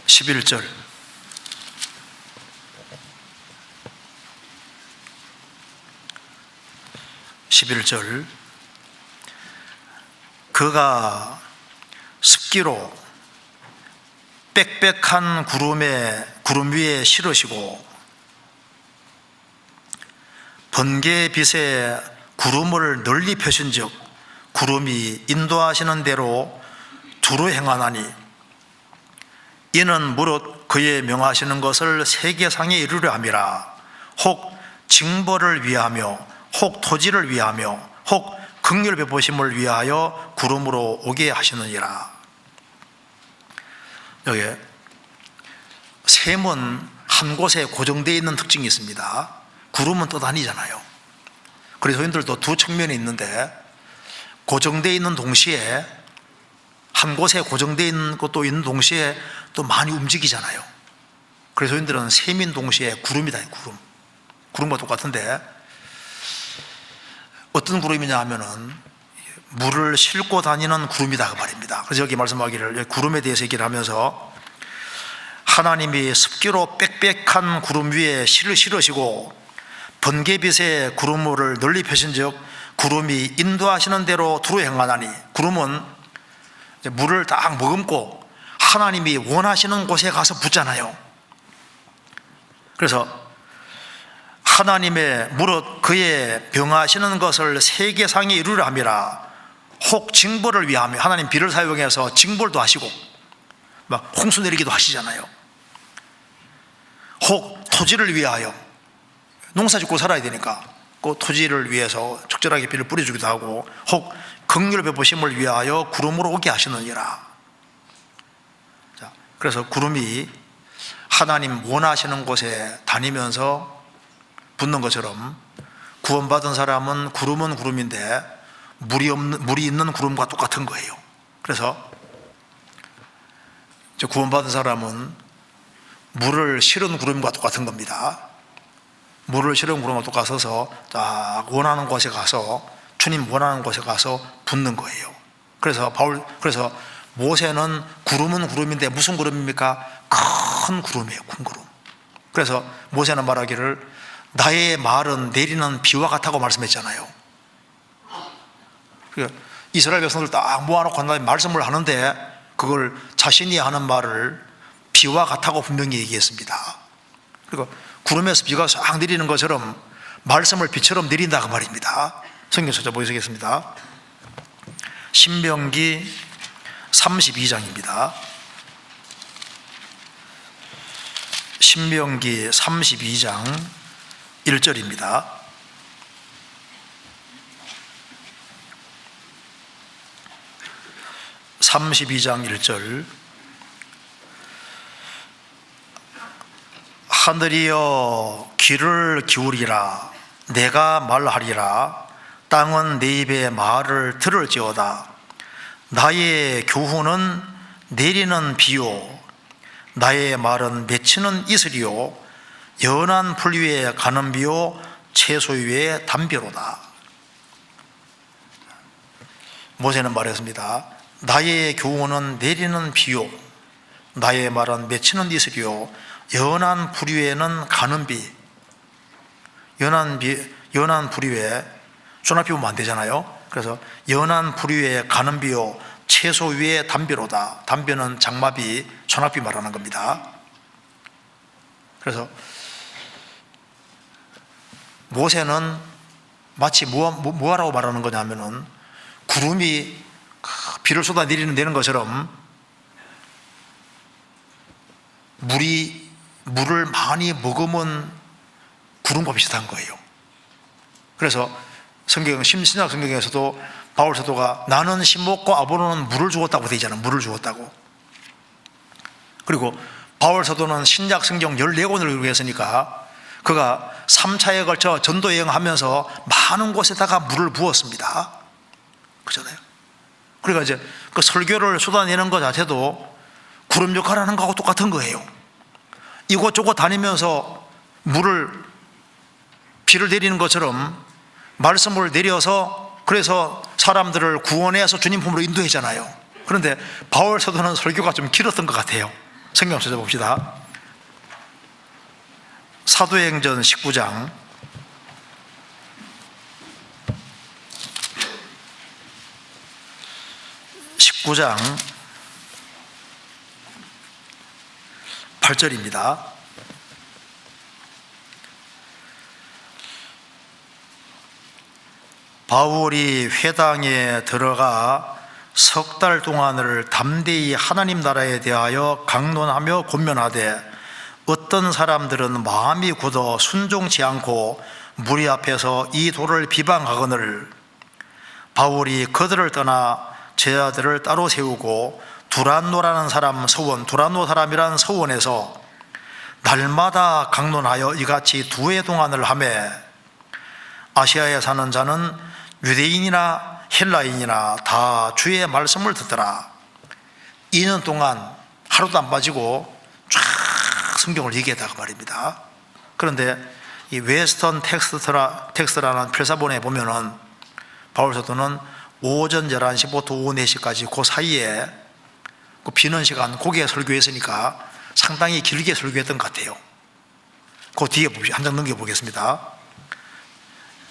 11절. 그가 습기로 빽빽한 구름 위에 실으시고 번개의 빛에 구름을 널리 펴신즉 구름이 인도하시는 대로 두루 행하나니 이는 무릇 그의 명하시는 것을 세계상에 이루려 함이라. 혹 징벌을 위하며 혹 토지를 위하며 혹 긍휼 베푸심을 위하여 구름으로 오게 하시느니라. 여기 샘은 한 곳에 고정되어 있는 특징이 있습니다. 구름은 떠다니잖아요. 그래서 저희들도 두 측면이 있는데 고정되어 있는 동시에 한 곳에 고정되어 있는 것도 있는 동시에 또 많이 움직이잖아요. 그래서 저희들은 샘인 동시에 구름이다. 구름과 똑같은데 어떤 구름이냐 하면은 물을 싣고 다니는 구름이다 그 말입니다. 그래서 여기 말씀하기를 구름에 대해서 얘기를 하면서 하나님이 습기로 빽빽한 구름 위에 실으시고 번개빛에 구름을 널리 펴신즉 구름이 인도하시는 대로 두루 행하나니, 구름은 이제 물을 딱 머금고 하나님이 원하시는 곳에 가서 붙잖아요. 그래서 하나님의 무릇 그의 병하시는 것을 세계상에 이루려 함이라. 혹 징벌을 위하며, 하나님 비를 사용해서 징벌도 하시고 막 홍수 내리기도 하시잖아요. 혹 토지를 위하여, 농사 짓고 살아야 되니까 그 토지를 위해서 적절하게 비를 뿌려주기도 하고, 혹 긍휼 베푸심을 위하여 구름으로 오게 하시느니라. 자, 그래서 구름이 하나님 원하시는 곳에 다니면서 붙는 것처럼 구원받은 사람은 구름은 구름인데 물이 있는 구름과 똑같은 거예요. 그래서 구원받은 사람은 물을 실은 구름과 똑같은 겁니다. 물을 실은 구름과 똑같아서 딱 원하는 곳에 가서, 주님 원하는 곳에 가서 붙는 거예요. 그래서 모세는 구름은 구름인데 무슨 구름입니까? 큰 구름이에요. 큰 구름. 그래서 모세는 말하기를 나의 말은 내리는 비와 같다고 말씀했잖아요. 이스라엘 백성들 딱 모아놓고 한 다음에 말씀을 하는데 그걸 자신이 하는 말을 비와 같다고 분명히 얘기했습니다. 그리고 구름에서 비가 싹 내리는 것처럼 말씀을 비처럼 내린다 그 말입니다. 성경 찾아보시겠습니다. 신명기 32장입니다. 신명기 32장 1절입니다. (32장 1절) 하늘이여 귀를 기울이라. 내가 말하리라. 땅은 내 입의 말을 들을지어다. 나의 교훈은 내리는 비요, 나의 말은 맺히는 이슬이요, 연한 풀 위에 가는 비요, 채소 위에 담벼로다. 모세는 말했습니다. 나의 교훈은 내리는 비요, 나의 말은 맺히는 이슬이요, 연한 풀 위에는 가는 비. 연한 풀 위에 소나비 오면 안 되잖아요. 그래서 연한 풀 위에 가는 비요, 채소 위에 담벼로다. 담벼는 장마비, 소나비 말하는 겁니다. 그래서 모세는 마치 뭐하라고 말하는 거냐면은 구름이 비를 쏟아내리는 것처럼 물을 많이 머금은 구름과 비슷한 거예요. 그래서 신약 성경에서도 바울 사도가 나는 씨 먹고 아볼로는 물을 주었다고 되어 있잖아요. 물을 주었다고. 그리고 바울 사도는 신약 성경 14권을 읽고 했으니까 그가 3차에 걸쳐 전도 여행하면서 많은 곳에다가 물을 부었습니다. 그렇잖아요. 그러니까 이제 그 설교를 쏟아내는 것 자체도 구름 역할을 하는 거하고 똑같은 거예요. 이곳저곳 다니면서 비를 내리는 것처럼 말씀을 내려서, 그래서 사람들을 구원해서 주님 품으로 인도했잖아요. 그런데 바울 사도는 설교가 좀 길었던 것 같아요. 성경 찾아봅시다. 사도행전 19장 8절입니다. 바울이 회당에 들어가 석 달 동안을 담대히 하나님 나라에 대하여 강론하며 권면하되 어떤 사람들은 마음이 굳어 순종치 않고 무리 앞에서 이 도를 비방하거늘 바울이 그들을 떠나 제자들을 따로 세우고 두란노라는 서원, 두란노 사람이라는 서원에서 날마다 강론하여 이같이 2해 동안을 하매 아시아에 사는 자는 유대인이나 헬라인이나 다 주의 말씀을 듣더라. 2년 동안 하루도 안 빠지고 쫙 성경을 얘기했다고 말입니다. 그런데 이 웨스턴 텍스트라는 필사본에 보면은 바울 사도는 오전 11시부터 오후 4시까지 그 사이에 그 비는 시간 거기에 설교했으니까 상당히 길게 설교했던 것 같아요. 그 뒤에 한 장 넘겨보겠습니다.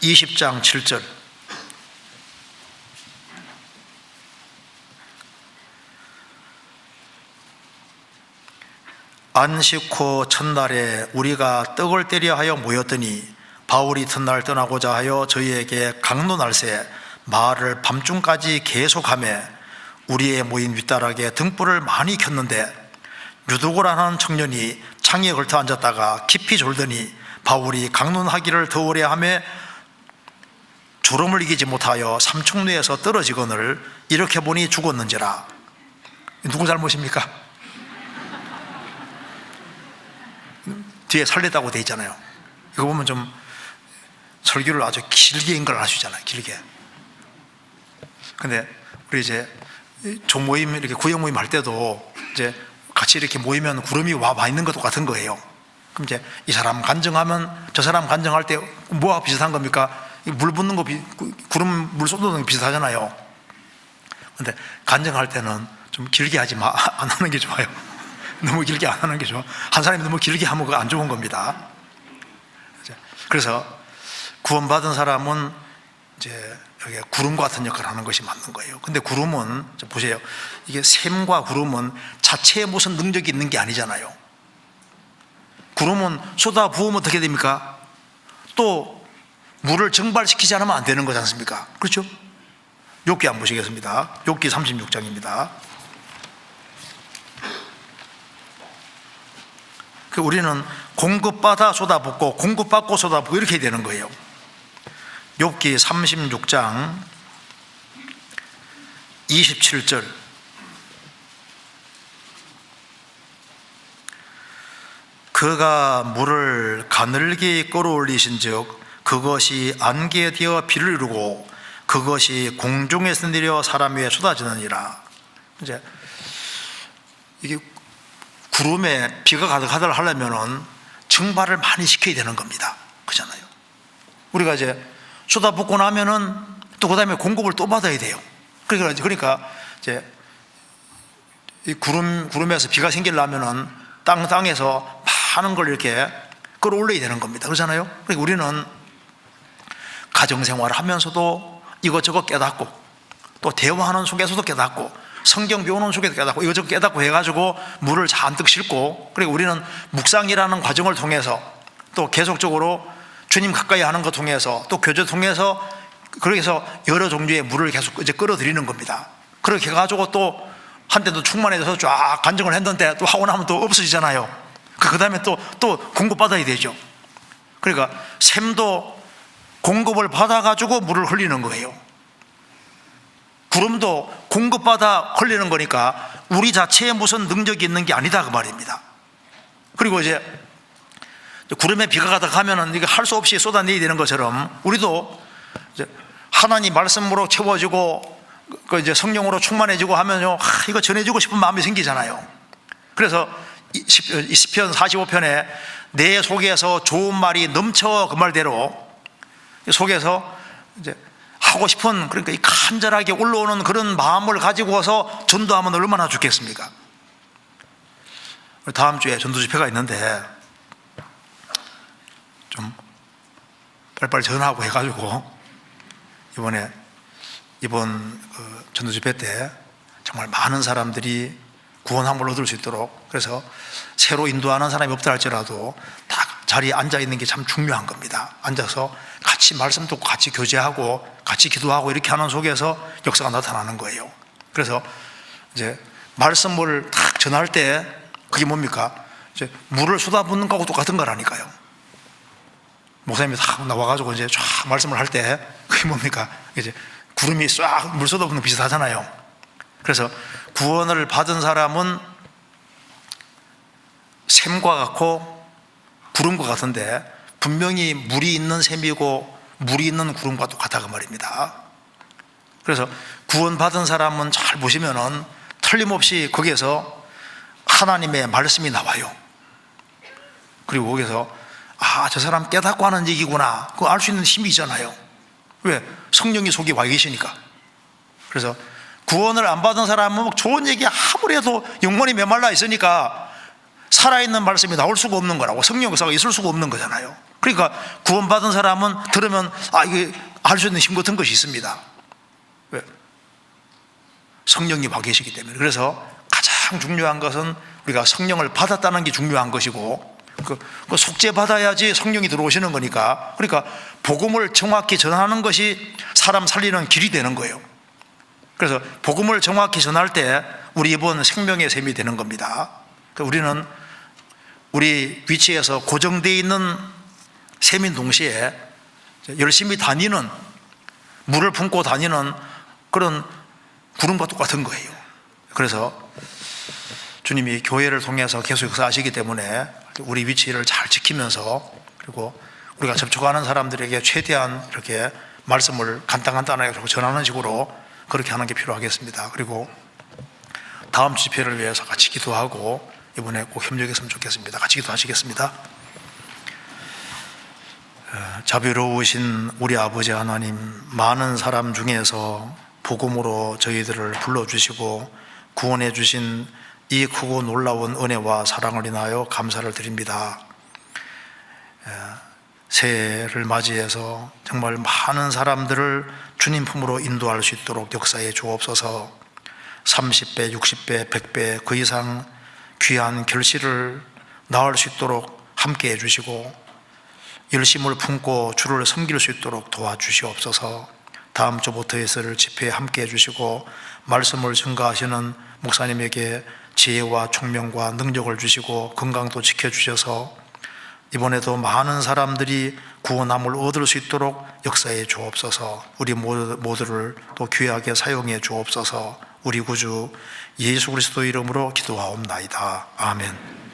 20장 7절 안식 후 첫날에 우리가 떡을 떼려 하여 모였더니 바울이 첫날 떠나고자 하여 저희에게 강론할세 말을 밤중까지 계속하며 우리의 모인 윗다락에 등불을 많이 켰는데 유두고라는 청년이 창에 걸터 앉았다가 깊이 졸더니 바울이 강론하기를 더 오래 하며 졸음을 이기지 못하여 삼총루에서 떨어지거늘 이렇게 보니 죽었는지라. 누구 잘못입니까? 뒤에 살렸다고 돼 있잖아요. 이거 보면 좀 설교를 아주 길게 인걸 할 수 있잖아요. 길게. 근데 우리 이제 종모임 이렇게 구역 모임 할 때도 이제 같이 이렇게 모이면 구름이 와 있는 것도 같은 거예요. 그럼 이제 이 사람 간증하면 저 사람 간증할 때 뭐가 비슷한 겁니까? 물 붓는 거, 구름 물 쏟는 거 비슷하잖아요. 근데 간증할 때는 좀 길게 하지 마. 안 하는 게 좋아요. 너무 길게 안 하는 게 좋아. 한 사람이 너무 길게 하면 그거 안 좋은 겁니다. 그래서 구원받은 사람은 이제 여기 구름 같은 역할을 하는 것이 맞는 거예요. 근데 구름은 보세요. 이게 샘과 구름은 자체에 무슨 능력이 있는 게 아니잖아요. 구름은 쏟아 부으면 어떻게 됩니까? 또 물을 증발시키지 않으면 안 되는 거지 않습니까? 그렇죠? 욥기 한번 보시겠습니다. 욥기 36장입니다. 우리는 공급받아 쏟아붓고 공급받고 쏟아붓고 이렇게 되는 거예요. 욥기 36장 27절. 그가 물을 가늘게 끌어올리신 즉 그것이 안개에 되어 비를 이루고 그것이 공중에서 내려 사람 위에 쏟아지느니라. 이제 이게 구름에 비가 가득하다 하려면은 증발을 많이 시켜야 되는 겁니다. 그렇잖아요. 우리가 이제 쏟아붓고 나면은 또 그 다음에 공급을 또 받아야 돼요. 그러니까 이제 이 구름에서 비가 생기려면은 땅에서 많은 걸 이렇게 끌어올려야 되는 겁니다. 그렇잖아요. 그러니까 우리는 가정생활을 하면서도 이것저것 깨닫고 또 대화하는 속에서도 깨닫고 성경 배우는 속에서 깨닫고 이것저것 깨닫고 해가지고 물을 잔뜩 싣고 그리고 우리는 묵상이라는 과정을 통해서 또 계속적으로 주님 가까이 하는 것 통해서 또 교제 통해서 그렇게 해서 여러 종류의 물을 계속 이제 끌어들이는 겁니다. 그렇게 해가지고 또 한때도 충만해져서 쫙 간증을 했는데 또 하고 나면 또 없어지잖아요. 그 다음에 또 공급받아야 되죠. 그러니까 샘도 공급을 받아가지고 물을 흘리는 거예요. 구름도 공급받아 흘리는 거니까 우리 자체에 무슨 능력이 있는 게 아니다 그 말입니다. 그리고 이제 구름에 비가 가득하면은 이게 할 수 없이 쏟아내야 되는 것처럼 우리도 이제 하나님 말씀으로 채워지고 그 이제 성령으로 충만해지고 하면요, 이거 전해주고 싶은 마음이 생기잖아요. 그래서 시편 45편에 내 속에서 좋은 말이 넘쳐 그 말대로 속에서 이제 하고 싶은 그러니까 이 간절하게 올라오는 그런 마음을 가지고서 전도하면 얼마나 좋겠습니까? 다음 주에 전도 집회가 있는데 좀 빨리빨리 전화하고 해가지고 이번 전도 집회 때 정말 많은 사람들이 구원함을 얻을 수 있도록 그래서 새로 인도하는 사람이 없다 할지라도 다 자리에 앉아 있는 게 참 중요한 겁니다. 앉아서 같이 말씀 듣고 같이 교제하고 같이 기도하고 이렇게 하는 속에서 역사가 나타나는 거예요. 그래서 이제 말씀을 딱 전할 때 그게 뭡니까? 이제 물을 쏟아붓는 거하고 똑같은 거라니까요. 목사님이 딱 나와가지고 이제 쫙 말씀을 할 때 그게 뭡니까? 이제 구름이 싹 물 쏟아붓는 거 비슷하잖아요. 그래서 구원을 받은 사람은 샘과 같고 구름과 같은데 분명히 물이 있는 샘이고 물이 있는 구름과 똑같다 그 말입니다. 그래서 구원받은 사람은 잘 보시면은 틀림없이 거기에서 하나님의 말씀이 나와요. 그리고 거기서 저 사람 깨닫고 하는 얘기구나 그거 알 수 있는 힘이 있잖아요. 왜? 성령이 속에 와 계시니까. 그래서 구원을 안 받은 사람은 좋은 얘기 아무리 해도 영혼이 메말라 있으니까 살아있는 말씀이 나올 수가 없는 거라고. 성령 역사가 있을 수가 없는 거잖아요. 그러니까 구원받은 사람은 들으면 이게 알 수 있는 힘 같은 것이 있습니다. 왜? 성령이 와 계시기 때문에. 그래서 가장 중요한 것은 우리가 성령을 받았다는 게 중요한 것이고, 그 속죄 받아야지 성령이 들어오시는 거니까, 그러니까 복음을 정확히 전하는 것이 사람 살리는 길이 되는 거예요. 그래서 복음을 정확히 전할 때 우리 입은 생명의 샘이 되는 겁니다. 우리는 우리 위치에서 고정되어 있는 샘인 동시에 열심히 다니는, 물을 품고 다니는 그런 구름과 똑같은 거예요. 그래서 주님이 교회를 통해서 계속 역사하시기 때문에 우리 위치를 잘 지키면서, 그리고 우리가 접촉하는 사람들에게 최대한 이렇게 말씀을 간단하게 전하는 식으로 그렇게 하는 게 필요하겠습니다. 그리고 다음 주 집회를 위해서 같이 기도하고 이번에 꼭 협력했으면 좋겠습니다. 같이 기도하시겠습니다. 자비로우신 우리 아버지 하나님, 많은 사람 중에서 복음으로 저희들을 불러주시고 구원해 주신 이 크고 놀라운 은혜와 사랑을 인하여 감사를 드립니다. 새해를 맞이해서 정말 많은 사람들을 주님 품으로 인도할 수 있도록 역사해 주옵소서. 30배, 60배, 100배 그 이상 귀한 결실을 낳을 수 있도록 함께 해주시고, 열심을 품고 주를 섬길 수 있도록 도와주시옵소서. 다음 주부터 있을 집회에 함께 해주시고 말씀을 증거하시는 목사님에게 지혜와 총명과 능력을 주시고 건강도 지켜주셔서 이번에도 많은 사람들이 구원함을 얻을 수 있도록 역사해 주옵소서. 우리 모두를 또 귀하게 사용해 주옵소서. 우리 구주 예수 그리스도 이름으로 기도하옵나이다. 아멘.